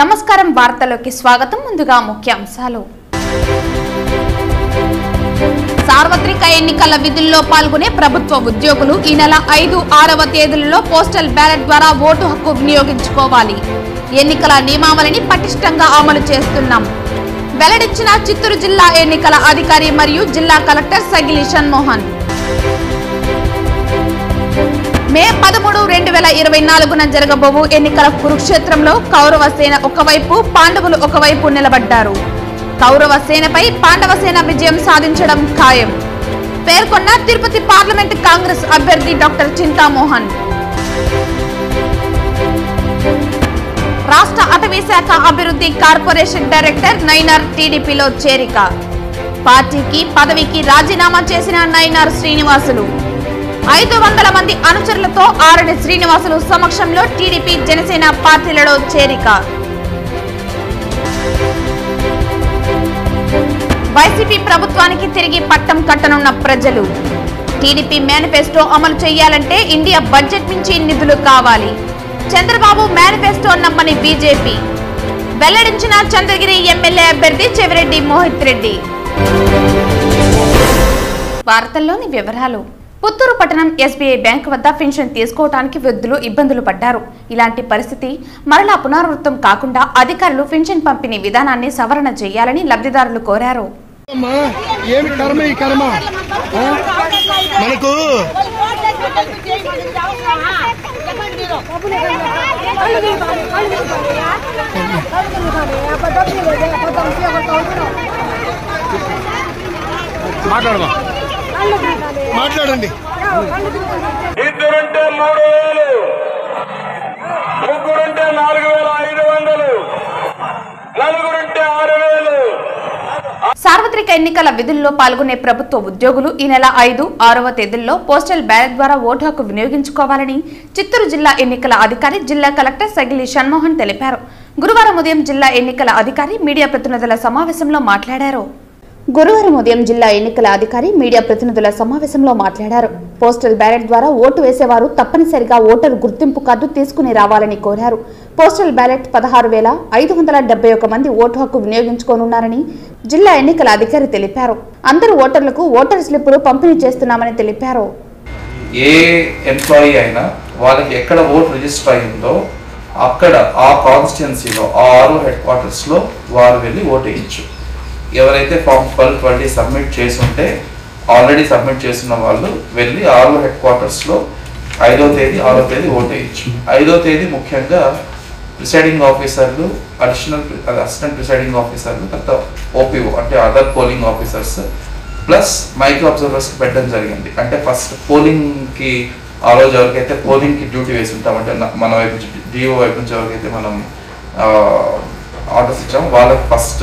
నమస్కారం వార్తలోకి స్వాగతం ముందుగా ముఖ్యాంశాలు సార్వత్రిక ఎన్నికల విధుల్లో పాల్గొనే ప్రభుత్వ ఉద్యోగులు ఈ నెల 5, 6వ తేదీలలో పోస్టల్ బ్యాలెట్ ద్వారా ఓటు హక్కు వినియోగించుకోవాలి. ఎన్నికల నియమావళిని పటిష్టంగా అమలు చేస్తున్నాం. వెల్లడించిన చిత్తూరు జిల్లా ఎన్నికల అధికారి మరియు జిల్లా కలెక్టర్ సగిలి షణ్మోహన్. మే 13, 2024న జరగబోవు ఎన్నికల కురుక్షేత్రంలో కౌరవ సేన ఒకవైపు, పాండవులు ఒకవైపు నిలబడ్డారు. కౌరవ సేనపై పాండవ సేన విజయం సాధించడం ఖాయం పేర్కొన్న తిరుపతి పార్లమెంట్ కాంగ్రెస్ అభ్యర్థి డాక్టర్ చింతామోహన్. రాష్ట్ర అటవీ శాఖ అభివృద్ధి కార్పొరేషన్ డైరెక్టర్ నైనార్ టీడీపీలో చేరిక. పార్టీకి పదవికి రాజీనామా చేసిన నైనార్ శ్రీనివాసులు 500 మంది అనుచరులతో ఆరణి శ్రీనివాసులు సమక్షంలో టీడీపీ జనసేన పార్టీలలో చేరిక. వైసీపీ ప్రభుత్వానికి తిరిగి పట్టం కట్టనున్న ప్రజలు. టీడీపీ మేనిఫెస్టో అమలు చేయాలంటే ఇండియా బడ్జెట్ నుంచి నిధులు కావాలి. చంద్రబాబు మేనిఫెస్టో నమ్మని బీజేపీ. వెల్లడించిన చంద్రగిరి ఎమ్మెల్యే అభ్యర్థి చెవిరెడ్డి మోహిత్ రెడ్డి. వార్తల్లోని వివరాలు. పుత్తూరు పట్టణం ఎస్బీఐ బ్యాంకు వద్ద పెన్షన్ తీసుకోవడానికి వృద్ధులు ఇబ్బందులు పడ్డారు. ఇలాంటి పరిస్థితి మరలా పునరావృతం కాకుండా అధికారులు పెన్షన్ పంపిణీ విధానాన్ని సవరణ చేయాలని లబ్ధిదారులు కోరారు. మాట్లాడండి. ఇద్దరుంటే 3000, ముగ్గురుంటే 4500, నలుగురుంటే 6000. సార్వత్రిక ఎన్నికల విధుల్లో పాల్గొనే ప్రభుత్వ ఉద్యోగులు ఈ నెల 5, 6వ తేదీల్లో పోస్టల్ బ్యాలెట్ ద్వారా ఓటు హక్కు వినియోగించుకోవాలని చిత్తూరు జిల్లా ఎన్నికల అధికారి జిల్లా కలెక్టర్ సగిలి షణ్మోహన్ తెలిపారు. గురువారం ఉదయం జిల్లా ఎన్నికల అధికారి మీడియా ప్రతినిధుల సమావేశంలో మాట్లాడారు. పోస్టల్ బ్యాలెట్ ద్వారా ఓటు వేసేవారు తప్పనిసరిగా ఓటరు గుర్తింపు కార్డు తీసుకుని రావాలని కోరారు. పోస్టల్ బ్యాలెట్ 16,571 మంది ఓటు హక్కు వినియోగించుకోనున్నారని జిల్లా ఎన్నికల అధికారి తెలిపారు. అందరూ ఓటర్లకు ఓటర్ స్లిప్పులు పంపిణీ చేస్తున్నామని తెలిపారు. ఏ ఎంప్లాయీ అయినా వాళ్ళకి ఎక్కడ ఓటు రిజిస్టర్ అయిందో అక్కడ ఆ కాన్స్టిట్యున్సీలో ఆ ఆర్ఓ హెడ్ క్వార్టర్స్లో వారు వెళ్ళి ఓటు వేయచ్చు. ఎవరైతే ఫామ్ 1220 సబ్మిట్ చేసుంటే ఆల్రెడీ సబ్మిట్ చేసిన వాళ్ళు వెళ్ళి ఆర్ఓ హెడ్ క్వార్టర్స్లో 5వ తేదీ, 6వ తేదీ ఓటు వేయచ్చు. 5వ తేదీ ముఖ్యంగా ప్రిసైడింగ్ ఆఫీసర్లు, అసిస్టెంట్ ప్రిసైడింగ్ ఆఫీసర్లు, తర్వాత ఓపీఓ అంటే other polling officers plus micro అబ్జర్వర్స్కి పెట్టడం జరిగింది. అంటే ఫస్ట్ పోలింగ్కి ఆ రోజు ఎవరికైతే పోలింగ్కి డ్యూటీ వేసి ఉంటామంటే మన వైపు నుంచి డిఓ వైపు నుంచి ఎవరికైతే మనం ఆర్డర్స్ ఇచ్చాము వాళ్ళకి ఫస్ట్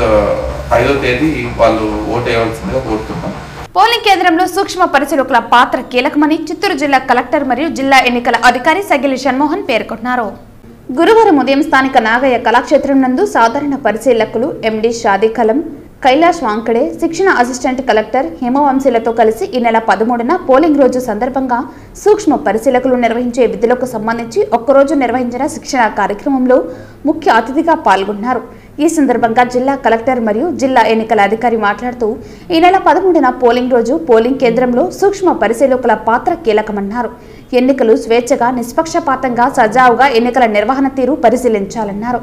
5వ తేదీ వాళ్ళు ఓటు వేయవలసిందిగా కోరుతున్నాం. పోలింగ్ కేంద్రంలో సూక్ష్మ పరిశీలకుల పాత్ర కీలకమని చిత్తూరు జిల్లా కలెక్టర్ మరియు జిల్లా ఎన్నికల అధికారి సగిలి షణ్మోహన్ పేర్కొన్నారు. గురువారం ఉదయం స్థానిక నాగయ్య కళాక్షేత్రం నందు సాధారణ పరిశీలకులు ఎండి షాదీ కలం, కైలాష్ వాంకడే, శిక్షణ అసిస్టెంట్ కలెక్టర్ హిమవంశీలతో కలిసి ఈ నెల 13న పోలింగ్ రోజు సందర్భంగా సూక్ష్మ పరిశీలకులు నిర్వహించే విధులకు సంబంధించి ఒక్కరోజు నిర్వహించిన శిక్షణ కార్యక్రమంలో ముఖ్య అతిథిగా పాల్గొన్నారు. ఈ సందర్భంగా జిల్లా కలెక్టర్ మరియు జిల్లా ఎన్నికల అధికారి మాట్లాడుతూ ఈ నెల 13న పోలింగ్ రోజు పోలింగ్ కేంద్రంలో సూక్ష్మ పరిశీలకుల పాత్ర కీలకమన్నారు. ఎన్నికలు స్వేచ్ఛగా, నిష్పక్షపాతంగా, సజావుగా ఎన్నికల నిర్వహణ తీరు పరిశీలించాలన్నారు.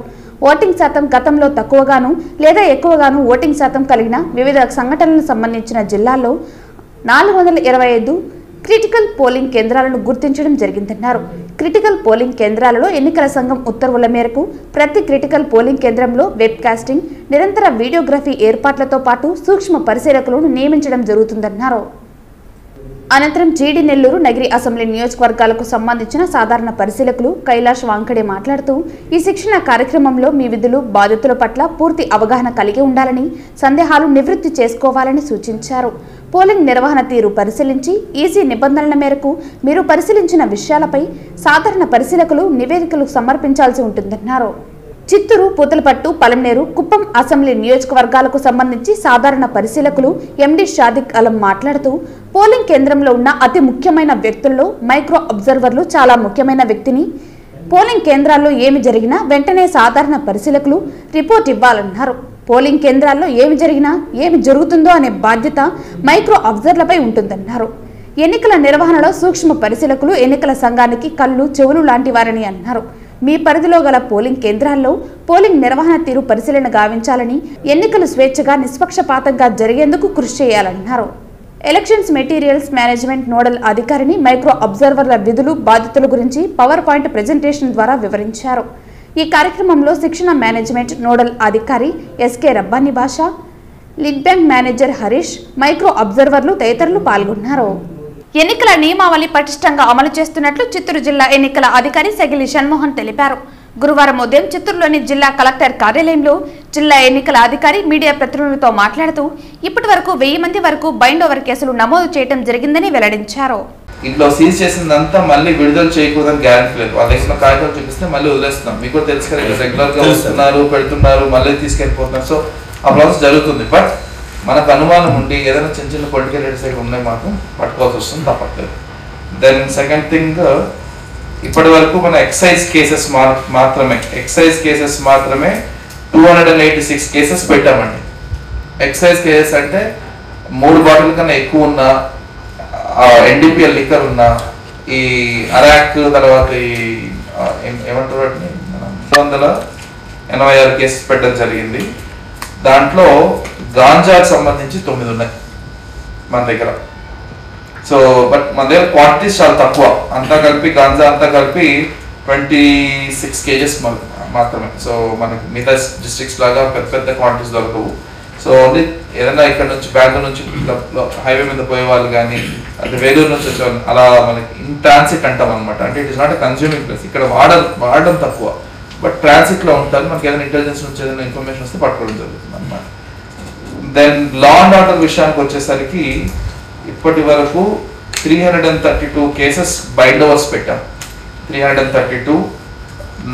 ఓటింగ్ శాతం గతంలో తక్కువగాను లేదా ఎక్కువగాను ఓటింగ్ శాతం కలిగిన వివిధ సంఘటనలకు సంబంధించిన జిల్లాల్లో 425 క్రిటికల్ పోలింగ్ కేంద్రాలను గుర్తించడం జరిగిందన్నారు. క్రిటికల్ పోలింగ్ కేంద్రాలలో ఎన్నికల సంఘం ఉత్తర్వుల మేరకు ప్రతి క్రిటికల్ పోలింగ్ కేంద్రంలో వెబ్ కాస్టింగ్, నిరంతర వీడియోగ్రఫీ ఏర్పాట్లతో పాటు సూక్ష్మ పరిశీలకులను నియమించడం జరుగుతుందన్నారు. అనంతరం జీడి నెల్లూరు నగిరి అసెంబ్లీ నియోజకవర్గాలకు సంబంధించిన సాధారణ పరిశీలకులు కైలాష్ వాంకడే మాట్లాడుతూ ఈ శిక్షణ కార్యక్రమంలో మీ విధులు, బాధ్యతల పట్ల పూర్తి అవగాహన కలిగి ఉండాలని, సందేహాలు నివృత్తి చేసుకోవాలని సూచించారు. పోలింగ్ నిర్వహణ తీరు పరిశీలించి ఈసీ నిబంధనల మేరకు మీరు పరిశీలించిన విషయాలపై సాధారణ పరిశీలకులు నివేదికలు సమర్పించాల్సి ఉంటుందన్నారు. చిత్తూరు, పూతలపట్టు, పలమనేరు, కుప్పం అసెంబ్లీ నియోజకవర్గాలకు సంబంధించి సాధారణ పరిశీలకులు ఎండి షాదీ కలం మాట్లాడుతూ పోలింగ్ కేంద్రంలో ఉన్న అతి ముఖ్యమైన వ్యక్తుల్లో మైక్రో అబ్జర్వర్లు చాలా ముఖ్యమైన వ్యక్తిని పోలింగ్ కేంద్రాల్లో ఏమి జరిగినా వెంటనే సాధారణ పరిశీలకులు రిపోర్ట్ ఇవ్వాలన్నారు. పోలింగ్ కేంద్రాల్లో ఏమి జరిగినా ఏమి జరుగుతుందో అనే బాధ్యత మైక్రో అబ్జర్వర్లపై ఉంటుందన్నారు. ఎన్నికల నిర్వహణలో సూక్ష్మ పరిశీలకులు ఎన్నికల సంఘానికి కళ్ళు చెవులు లాంటి వారని అన్నారు. మీ పరిధిలో గల పోలింగ్ కేంద్రాల్లో పోలింగ్ నిర్వహణ తీరు పరిశీలన గావించాలని, ఎన్నికలు స్వేచ్ఛగా నిష్పక్షపాతంగా జరిగేందుకు కృషి చేయాలన్నారు. ఎలక్షన్స్ మెటీరియల్స్ మేనేజ్మెంట్ నోడల్ అధికారిని మైక్రో అబ్జర్వర్ల విధులు బాధ్యతల గురించి పవర్ పాయింట్ ప్రెజెంటేషన్ ద్వారా వివరించారు. ఈ కార్యక్రమంలో శిక్షణ మేనేజ్మెంట్ నోడల్ అధికారి SK Rabbani Basha, lead bank manager Harish, micro అబ్జర్వర్లు తదితరులు పాల్గొన్నారు. ఎన్నికల నియమావళి పటిష్టంగా అమలు చేస్తున్నట్లు చిత్తూరు జిల్లా ఎన్నికల అధికారి సగిలి షణ్మోహన్ తెలిపారు. గురువారం ఉదయం చిత్తూరులోని జిల్లా కలెక్టర్ కార్యాలయంలో జిల్లా ఎన్నికల అధికారి మీడియా ప్రతినిధులతో మాట్లాడుతూ ఇప్పటి వరకు 1000 మంది వరకు బైండ్ ఓవర్ కేసులు నమోదు చేయడం జరిగిందని వెల్లడించారు. ఇంట్లో సీజ్ చేసిందంతా మళ్ళీ విడుదల చేయకూడదని గ్యారెంటీ లేదు. వాళ్ళ దగ్గర కాగితాలు చూపిస్తే మళ్ళీ వదిలేస్తున్నాం. మీకు కూడా తెలుసు కదా, రెగ్యులర్ గా వస్తున్నారు, పెడుతున్నారు, మళ్ళీ తీసుకెళ్ళిపోతున్నారు. సో ఆ ప్రాసెస్ జరుగుతుంది. బట్ మనకు అనుమానం ఉండి ఏదైనా చిన్న చిన్న పొలిటికల్ లీడర్స్ దగ్గర ఉన్నాయి మాత్రం పట్టుకోవాల్సి వస్తుంది, తప్పట్లేదు. దెన్ సెకండ్ థింగ్, ఇప్పటి వరకు మన ఎక్సైజ్ కేసెస్ మాత్రమే 286 కేసెస్ పెట్టామండి. ఎక్సైజ్ కేసెస్ అంటే 3 బాటిల్ కన్నా ఎక్కువ ఉన్న NDPL లిక్కర్ ఉన్న ఈ అరాక్, తర్వాత ఈ ఏమంటారు 286 కేసెస్ పెట్టడం జరిగింది. దాంట్లో గాంజాకి సంబంధించి 9 ఉన్నాయి మన దగ్గర. సో బట్ మన దగ్గర క్వాంటిటీస్ చాలా తక్కువ. అంతా కలిపి గాంజా అంతా కలిపి 26 కేజెస్ మాత్రమే. సో మనకి మిగతా డిస్ట్రిక్ట్స్ లాగా పెద్ద పెద్ద క్వాంటిటీస్ దొరకవు. సో ఓన్లీ ఏదైనా ఇక్కడ నుంచి బెంగళూరు నుంచి హైవే మీద పోయే వాళ్ళు కానీ, అంటే వేలూరు నుంచి వచ్చేవాళ్ళు అలా మనకి ఇన్ ట్రాన్సిట్ అంటాం అనమాట. అంటే it is not a consuming place. ఇక్కడ వాడడం తక్కువ, బట్ ట్రాన్సిట్ లో ఉంటారు. మనకి ఏదైనా ఇంటెలిజెన్స్ నుంచి ఏదైనా ఇన్ఫర్మేషన్ వస్తే పట్టుకోవడం జరుగుతుంది అనమాట. దెన్ లా అండ్ ఆర్డర్ విషయానికి వచ్చేసరికి ఇప్పటి వరకు 332 కేసెస్ బైండ్ ఓవర్స్ పెట్టాం. 332,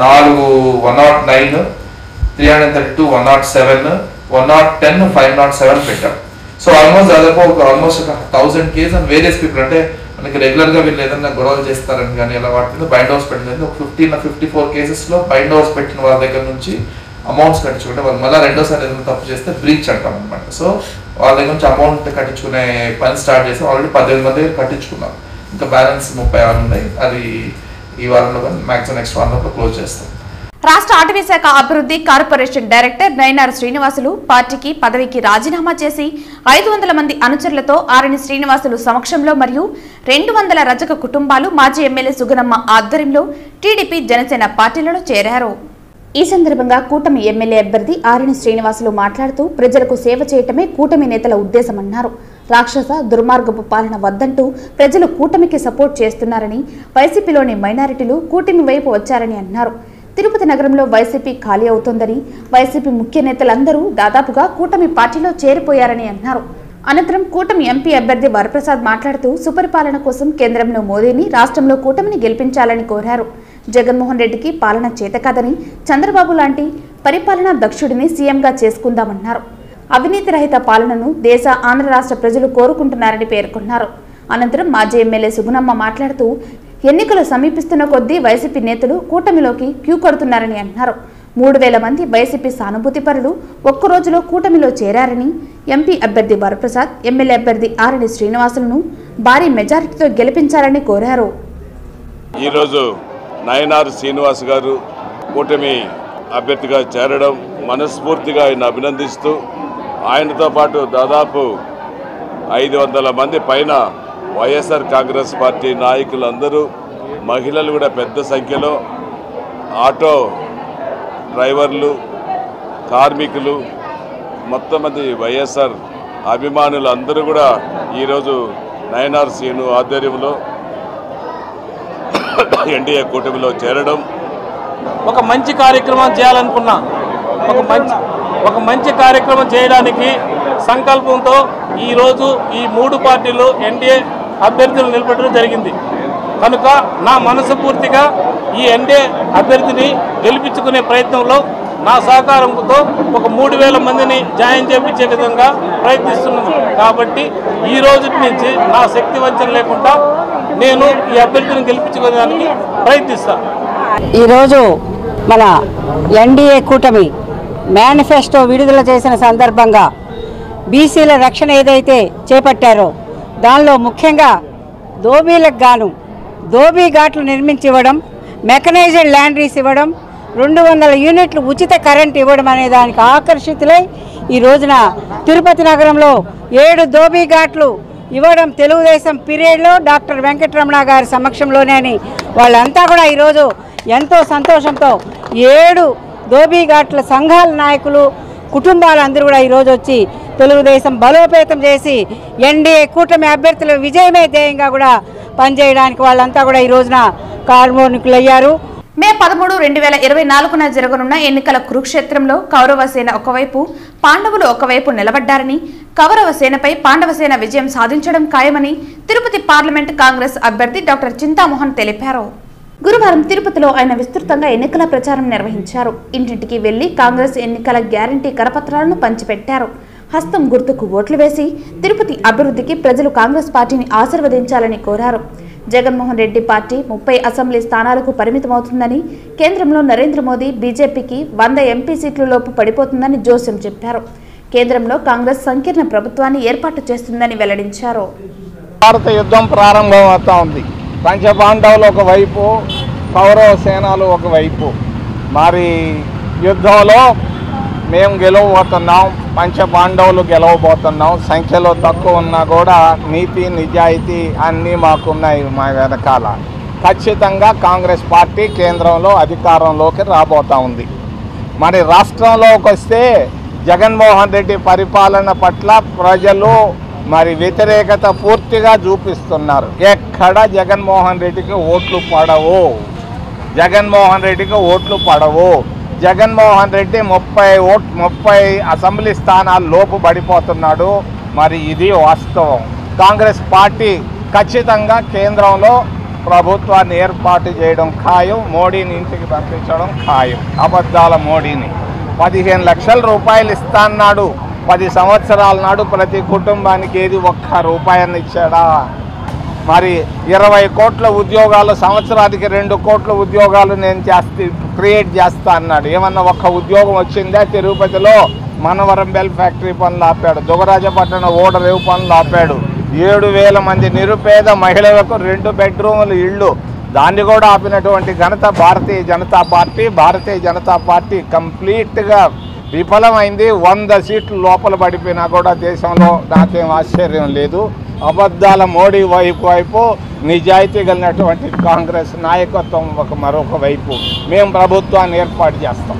109, 332, 107, 110, 507 పెట్టాం. సో ఆల్మోస్ట్ దాదాపు almost 1000 case and various people, అంటే మనకి రెగ్యులర్ గా వీళ్ళు ఏదైనా గొడవలు చేస్తారని కానీ ఎలా వాటి బైండ్ ఓవర్స్ పెట్టింది. ఒక 54 కేసెస్ లో బైండ్ ఓవర్స్ పెట్టిన వాళ్ళ దగ్గర నుంచి అమౌంట్స్ కట్టించుకుంటే వాళ్ళు మళ్ళీ రెండోసారి ఏదైనా తప్పు చేస్తే బ్రీచ్ అంటాం అనమాట. సో వాళ్ళ దగ్గర నుంచి అమౌంట్ కట్టించుకునే పని స్టార్ట్ చేసి ఆల్రెడీ 18 మంది కట్టించుకున్నాం. ఇంకా బ్యాలెన్స్ 36 ఉన్నాయి. అది ఈ వారంలో మాక్సిమం నెక్స్ట్ వారంలో క్లోజ్ చేస్తాం. రాష్ట్ర అటవీ శాఖ అభివృద్ధి కార్పొరేషన్ డైరెక్టర్ నైనార్ శ్రీనివాసులు పార్టీకి పదవికి రాజీనామా చేసి 500 మంది అనుచరులతో ఆరణి శ్రీనివాసులు సమక్షంలో మరియు 200 రజక కుటుంబాలు మాజీ ఎమ్మెల్యే సుగనమ్మ ఆధ్వర్యంలో టీడీపీ జనసేన పార్టీలలో చేరారు. ఈ సందర్భంగా కూటమి ఎమ్మెల్యే అభ్యర్థి ఆరణి శ్రీనివాసులు మాట్లాడుతూ ప్రజలకు సేవ చేయటమే కూటమి నేతల ఉద్దేశమన్నారు. రాక్షస దుర్మార్గపు పాలన వద్దంటూ ప్రజలు కూటమికి సపోర్ట్ చేస్తున్నారని, వైసీపీలోని మైనారిటీలు కూటమి వైపు వచ్చారని అన్నారు. తిరుపతి నగరంలో వైసీపీ ఖాళీ అవుతోందని, వైసీపీ ముఖ్య నేతలందరూ దాదాపుగా కూటమి పార్టీలో చేరిపోయారని అన్నారు. అనంతరం కూటమి ఎంపీ అభ్యర్థి వరప్రసాద్ మాట్లాడుతూ సుపరిపాలన కోసం కేంద్రంలో మోదీని, రాష్ట్రంలో కూటమిని గెలిపించాలని కోరారు. జగన్మోహన్ రెడ్డికి పాలన చేతకాదని, చంద్రబాబు లాంటి పరిపాలనా దక్షుడిని సీఎంగా చేసుకుందామన్నారు. అవినీతి రహిత పాలనను దేశ, ఆంధ్ర రాష్ట్ర ప్రజలు కోరుకుంటున్నారని పేర్కొన్నారు. అనంతరం మాజీ ఎమ్మెల్యే సుగుణమ్మ మాట్లాడుతూ ఎన్నికలు సమీపిస్తున్న కొద్దీ వైసీపీ నేతలు కూటమిలోకి క్యూ కడుతున్నారని అన్నారు. 3000 మంది వైసీపీ సానుభూతి పరులు ఒక్కరోజులో కూటమిలో చేరారని, ఎంపీ అభ్యర్థి వరప్రసాద్, ఎమ్మెల్యే అభ్యర్థి ఆరణి శ్రీనివాసులను భారీ మెజారిటీతో గెలిపించాలని కోరారు. ఈరోజు నయనార్ శ్రీనివాస్ గారు కూటమి అభ్యర్థిగా చేరడం మనస్ఫూర్తిగా ఆయన అభినందిస్తూ, ఆయనతో పాటు దాదాపు 500 మంది పైన వైఎస్ఆర్ కాంగ్రెస్ పార్టీ నాయకులందరూ, మహిళలు కూడా పెద్ద సంఖ్యలో, ఆటో డ్రైవర్లు, కార్మికులు, మొత్తం మంది వైఎస్ఆర్ అభిమానులు అందరూ కూడా ఈరోజు నయనార్ శ్రీను ఆధ్వర్యంలో ఎన్డీఏ కూటమిలో చేరడం, ఒక మంచి కార్యక్రమం చేయాలనుకున్నా, ఒక మంచి కార్యక్రమం చేయడానికి సంకల్పంతో ఈరోజు ఈ 3 పార్టీలు ఎన్డీఏ అభ్యర్థులు నిలబెట్టడం జరిగింది. కనుక నా మనసు పూర్తిగా ఈ ఎన్డీఏ అభ్యర్థిని గెలిపించుకునే ప్రయత్నంలో నా సహకారంతో ఒక 3000 మందిని జాయిన్ చేయించే విధంగా ప్రయత్నిస్తున్నాను. కాబట్టి ఈ రోజు నుంచి నా శక్తి వంచన లేకుండా నేను ఈ అభ్యర్థిని గెలిపించుకోవడానికి ప్రయత్నిస్తాను. ఈరోజు మన ఎన్డీఏ కూటమి మేనిఫెస్టో విడుదల చేసిన సందర్భంగా బీసీల రక్షణ ఏదైతే చేపట్టారో దానిలో ముఖ్యంగా దోబీలకు గాను దోబీ ఘాట్లు నిర్మించి ఇవ్వడం, మెకనైజ్డ్ ల్యాండరీస్ ఇవ్వడం, 200 యూనిట్లు ఉచిత కరెంట్ ఇవ్వడం అనే దానికి ఆకర్షితులై ఈ రోజున తిరుపతి నగరంలో 7 దోబీ ఘాట్లు ఇవ్వడం తెలుగుదేశం పీరియడ్లో డాక్టర్ వెంకటరమణ గారి సమక్షంలోనే అని వాళ్ళంతా కూడా ఈరోజు ఎంతో సంతోషంతో 7 దోబీ ఘాట్ల సంఘాల నాయకులు కుటుంబాలందరూ కూడా ఈరోజు వచ్చి తెలుగుదేశం బలోపేతం చేసి ఎన్డీఏ కూటమి అభ్యర్థుల విజయమే ధ్యేయంగా కూడా పనిచేయడానికి వాళ్ళంతా కూడా ఈ రోజున కార్మికులయ్యారు. మే 13, 2024న జరగనున్న ఎన్నికల కురుక్షేత్రంలో కౌరవసేన ఒకవైపు, పాండవులు ఒకవైపు నిలబడ్డారని, కౌరవసేనపై పాండవసేన విజయం సాధించడం ఖాయమని తిరుపతి పార్లమెంట్ కాంగ్రెస్ అభ్యర్థి డాక్టర్ చింతామోహన్ తెలిపారు. గురువారం తిరుపతిలో ఆయన విస్తృతంగా ఎన్నికల ప్రచారం నిర్వహించారు. ఇంటింటికి వెళ్లి కాంగ్రెస్ ఎన్నికల గ్యారంటీ కరపత్రాలను పంచిపెట్టారు. హస్తం గుర్తుకు ఓట్లు వేసి తిరుపతి అభివృద్ధికి ప్రజలు కాంగ్రెస్ పార్టీని ఆశీర్వదించాలని కోరారు. జగన్మోహన్ రెడ్డి పార్టీ 30 అసెంబ్లీ స్థానాలకు పరిమితమవుతుందని, కేంద్రంలో నరేంద్ర మోదీ బీజేపీకి 100 ఎంపీ సీట్ల లోపు పడిపోతుందని జోస్యం చెప్పారు. కేంద్రంలో కాంగ్రెస్ సంకీర్ణ ప్రభుత్వాన్ని ఏర్పాటు చేస్తుందని వెల్లడించారు. భారత యుద్ధం ప్రారంభం అవుతా ఉంది. పంచపాండవులు ఒకవైపు, కౌరవ సేనలు ఒకవైపు. మరి యుద్ధంలో మేము గెలవబోతున్నాం, పంచపాండవులు గెలవబోతున్నాం. సంఖ్యలో తక్కువ ఉన్నా కూడా నీతి నిజాయితీ అన్నీ మాకున్నాయి మా వెనకాల. ఖచ్చితంగా కాంగ్రెస్ పార్టీ కేంద్రంలో అధికారంలోకి రాబోతూ ఉంది. మరి రాష్ట్రంలోకి వస్తే జగన్మోహన్ రెడ్డి పరిపాలన పట్ల ప్రజలు మరి వ్యతిరేకత పూర్తిగా చూపిస్తున్నారు. ఎక్కడ జగన్మోహన్ రెడ్డికి ఓట్లు పడవు, జగన్మోహన్ రెడ్డికి ఓట్లు పడవు. జగన్మోహన్ రెడ్డి 30 అసెంబ్లీ స్థానాల లోపు పడిపోతున్నాడు. మరి ఇది వాస్తవం. కాంగ్రెస్ పార్టీ ఖచ్చితంగా కేంద్రంలో ప్రభుత్వాన్ని ఏర్పాటు చేయడం ఖాయం. మోడీని ఇంటికి పంపించడం ఖాయం. అబద్ధాల మోడీని 15 లక్షల రూపాయలు ఇస్తాన్నాడు 10 సంవత్సరాల నాడు. ప్రతి కుటుంబానికి ఏది 1 రూపాయని ఇచ్చాడా? మరి 20 కోట్ల ఉద్యోగాలు, సంవత్సరానికి 2 కోట్ల ఉద్యోగాలు నేను క్రియేట్ చేస్తా అన్నాడు. ఏమన్నా 1 ఉద్యోగం వచ్చిందా? తిరుపతిలో మనవరం బెల్ ఫ్యాక్టరీ పనులు ఆపాడు. దుగరాజపట్నం ఓడరేవు పనులు ఆపాడు. 7,000 మంది నిరుపేద మహిళలకు 2 బెడ్రూములు ఇళ్ళు, దాన్ని కూడా ఆపినటువంటి ఘనత భారతీయ జనతా పార్టీ. భారతీయ జనతా పార్టీ కంప్లీట్గా విఫలమైంది. 100 సీట్లు లోపల పడిపోయినా కూడా దేశంలో నాకేం ఆశ్చర్యం లేదు. అబద్ధాల మోడీ వైపు నిజాయితీ కలిగినటువంటి కాంగ్రెస్ నాయకత్వం మరొక వైపు. మేము ప్రభుత్వాన్ని ఏర్పాటు చేస్తాం.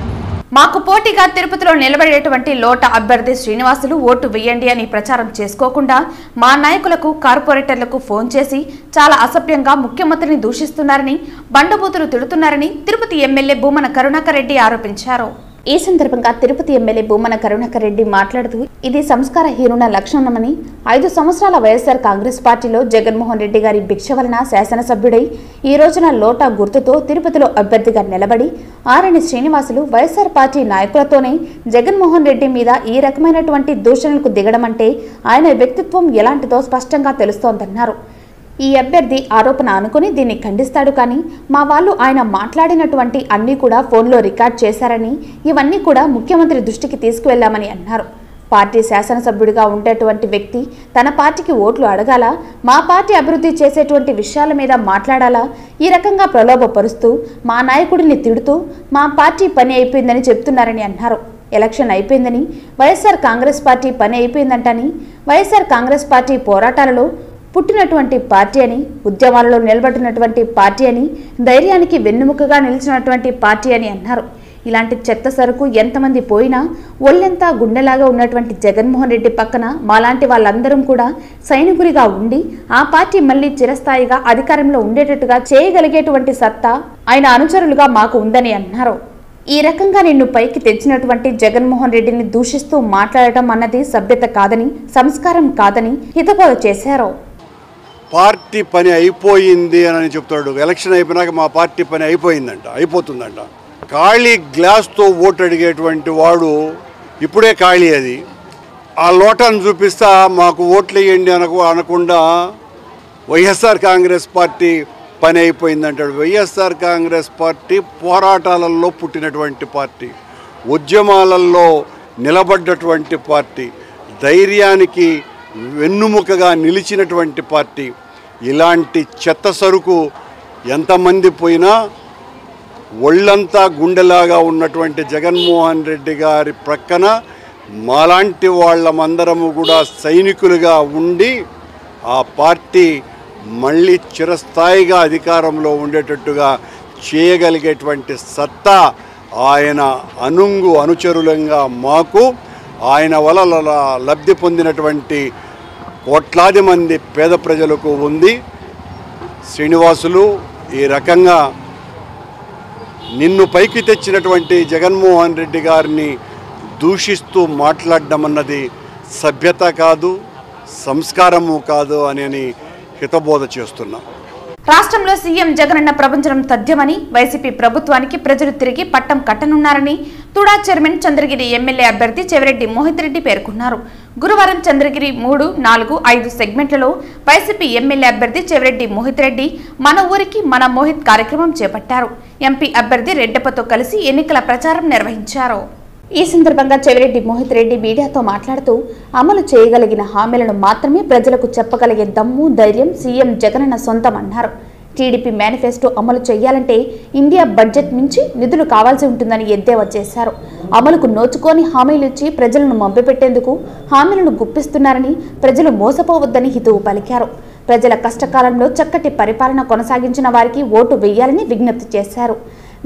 మాకు పోటీగా తిరుపతిలో నిలబడేటువంటి లోట అభ్యర్థి శ్రీనివాసులు ఓటు వేయండి అని ప్రచారం చేసుకోకుండా మా నాయకులకు, కార్పొరేటర్లకు ఫోన్ చేసి చాలా అసభ్యంగా ముఖ్యమంత్రిని దూషిస్తున్నారని, బండబూతులు తిడుతున్నారని తిరుపతి ఎమ్మెల్యే భూమన కరుణాకర్ రెడ్డి ఆరోపించారు. ఈ సందర్భంగా తిరుపతి ఎమ్మెల్యే భూమన కరుణాకర్ రెడ్డి మాట్లాడుతూ, ఇది సంస్కారహీనుల లక్షణమని, 5 సంవత్సరాల వైఎస్ఆర్ కాంగ్రెస్ పార్టీలో జగన్మోహన్ రెడ్డి గారి భిక్ష వలన శాసనసభ్యుడై ఈ రోజున లోటా గుర్తుతో తిరుపతిలో అభ్యర్థిగా నిలబడి ఆరణి శ్రీనివాసులు వైఎస్ఆర్ పార్టీ నాయకులతోనే జగన్మోహన్ రెడ్డి మీద ఈ రకమైనటువంటి దూషణలకు దిగడం అంటే ఆయన వ్యక్తిత్వం ఎలాంటిదో స్పష్టంగా తెలుస్తోందన్నారు. ఈ అభ్యర్థి ఆరోపణ అనుకుని దీన్ని ఖండిస్తాడు, కానీ మా వాళ్ళు ఆయన మాట్లాడినటువంటి అన్నీ కూడా ఫోన్లో రికార్డ్ చేశారని, ఇవన్నీ కూడా ముఖ్యమంత్రి దృష్టికి తీసుకువెళ్లామని అన్నారు. పార్టీ శాసనసభ్యుడిగా ఉండేటువంటి వ్యక్తి తన పార్టీకి ఓట్లు అడగాలా, మా పార్టీ అభివృద్ధి చేసేటువంటి విషయాల మీద మాట్లాడాలా, ఈ రకంగా ప్రలోభపరుస్తూ మా నాయకుడిని తిడుతూ మా పార్టీ పని అయిపోయిందని చెప్తున్నారని అన్నారు. ఎలక్షన్ అయిపోయిందని, వైఎస్ఆర్ కాంగ్రెస్ పార్టీ పని అయిపోయిందంటని, వైఎస్ఆర్ కాంగ్రెస్ పార్టీ పోరాటాలలో పుట్టినటువంటి పార్టీ అని, ఉద్యమాలలో నిలబడినటువంటి పార్టీ అని, ధైర్యానికి వెన్నుముకగా నిలిచినటువంటి పార్టీ అని అన్నారు. ఇలాంటి చెత్త సరుకు ఎంతమంది పోయినా ఒళ్ళెంతా గుండెలాగా ఉన్నటువంటి జగన్మోహన్ రెడ్డి పక్కన మాలాంటి వాళ్ళందరం కూడా సైనికుడిగా ఉండి ఆ పార్టీ మళ్లీ చిరస్థాయిగా అధికారంలో ఉండేటట్టుగా చేయగలిగేటువంటి సత్తా ఆయన అనుచరులుగా మాకు ఉందని అన్నారు. ఈ రకంగా నిన్ను పైకి తెచ్చినటువంటి జగన్మోహన్ రెడ్డిని దూషిస్తూ మాట్లాడటం అన్నది సభ్యత కాదని, సంస్కారం కాదని హితబోధ చేశారు. పార్టీ పని అయిపోయింది అని చెప్తాడు. ఎలక్షన్ అయిపోయినాక మా పార్టీ పని అయిపోతుందంట. ఖాళీ గ్లాస్తో ఓటు అడిగేటువంటి వాడు ఇప్పుడే ఖాళీ. అది ఆ లోటాను చూపిస్తా మాకు ఓట్లు వేయండి అనకుండా వైఎస్ఆర్ కాంగ్రెస్ పార్టీ పని అయిపోయిందంటాడు. వైఎస్ఆర్ కాంగ్రెస్ పార్టీ పోరాటాలలో పుట్టినటువంటి పార్టీ, ఉద్యమాలలో నిలబడ్డటువంటి పార్టీ, ధైర్యానికి వెన్నుముకగా నిలిచినటువంటి పార్టీ. ఇలాంటి చెత్త సరుకు ఎంతమంది పోయినా ఒళ్ళంతా గుండెలాగా ఉన్నటువంటి జగన్మోహన్ రెడ్డి గారి ప్రక్కన మాలాంటి వాళ్ళమందరము కూడా సైనికులుగా ఉండి ఆ పార్టీ మళ్ళీ చిరస్థాయిగా అధికారంలో ఉండేటట్టుగా చేయగలిగేటువంటి సత్తా ఆయన అనుచరులంగా మాకు, ఆయన వల్ల లబ్ధి పొందినటువంటి కోట్లాది మంది పేద ప్రజలకు ఉంది. శ్రీనివాసులు, ఈ రకంగా నిన్ను పైకి తెచ్చినటువంటి జగన్మోహన్ రెడ్డి గారిని దూషిస్తూ మాట్లాడడం అన్నది సభ్యత కాదు, సంస్కారము కాదు అని హితబోధ చేస్తున్నాం. రాష్ట్రంలో సీఎం జగనన్న ప్రపంచం తథ్యమని, వైసీపీ ప్రభుత్వానికి ప్రజలు తిరిగి పట్టం కట్టనున్నారని తుడా చైర్మన్ చంద్రగిరి ఎమ్మెల్యే అభ్యర్థి చెవిరెడ్డి మోహిత్ రెడ్డి పేర్కొన్నారు. గురువారం చంద్రగిరి 3, 4, 5 సెగ్మెంట్లలో వైసీపీ ఎమ్మెల్యే అభ్యర్థి చెవిరెడ్డి మోహిత్ రెడ్డి మన ఊరికి మన మోహిత్ కార్యక్రమం చేపట్టారు. ఎంపీ అభ్యర్థి రెడ్డప్పతో కలిసి ఎన్నికల ప్రచారం నిర్వహించారు. ఈ సందర్భంగా చెవిరెడ్డి మోహిత్ రెడ్డి మీడియాతో మాట్లాడుతూ అమలు చేయగలిగిన హామీలను మాత్రమే ప్రజలకు చెప్పగలిగే దమ్ము, ధైర్యం సీఎం జగనన్న సొంతమన్నారు. టీడీపీ మేనిఫెస్టో అమలు చేయాలంటే ఇండియా బడ్జెట్ నుంచి నిధులు కావాల్సి ఉంటుందని ఎద్దేవా చేశారు. అమలుకు నోచుకొని హామీలు ఇచ్చి ప్రజలను మభ్యపెట్టేందుకు హామీలను గుప్పిస్తున్నారని, ప్రజలు మోసపోవద్దని హితవు పలికారు. ప్రజల కష్టకాలంలో చక్కటి పరిపాలన కొనసాగించిన వారికి ఓటు వేయాలని విజ్ఞప్తి చేశారు.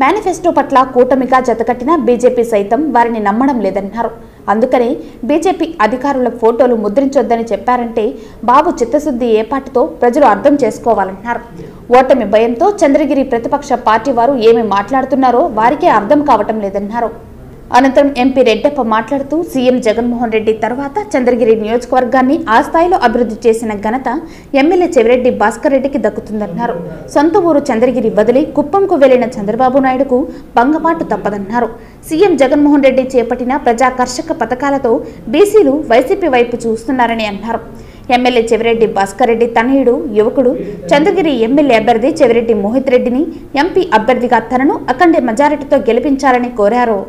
మేనిఫెస్టో పట్ల కూటమిగా జతకట్టిన బీజేపీ సైతం వారిని నమ్మడం లేదన్నారు. అందుకనే బీజేపీ అధికారుల ఫోటోలు ముద్రించొద్దని చెప్పారంటే బాబు చిత్తశుద్ధి ఏపాటితో ప్రజలు అర్థం చేసుకోవాలన్నారు. ఓటమి భయంతో చంద్రగిరి ప్రతిపక్ష పార్టీ వారు ఏమి మాట్లాడుతున్నారో వారికే అర్థం కావటం లేదన్నారు. అనంతరం ఎంపీ రెడ్డప్ప మాట్లాడుతూ సీఎం జగన్మోహన్ రెడ్డి తర్వాత చంద్రగిరి నియోజకవర్గాన్ని ఆ స్థాయిలో అభివృద్ధి చేసిన ఘనత ఎమ్మెల్యే చెవిరెడ్డి భాస్కర్ రెడ్డికి దక్కుతుందన్నారు. సొంత ఊరు చంద్రగిరి వదిలి కుప్పంకు వెళ్లిన చంద్రబాబు నాయుడుకు భంగపాటు తప్పదన్నారు. సీఎం జగన్మోహన్ రెడ్డి చేపట్టిన ప్రజాకర్షక పథకాలతో బీసీలు వైసీపీ వైపు చూస్తున్నారని అన్నారు. ఎమ్మెల్యే చెవిరెడ్డి భాస్కర్ రెడ్డి తనయుడు యువకుడు చంద్రగిరి ఎమ్మెల్యే అభ్యర్థి చెవిరెడ్డి మోహిత్ రెడ్డిని ఎంపీ అభ్యర్థిగా తనను అఖండ మెజారిటీతో గెలిపించాలని కోరారు.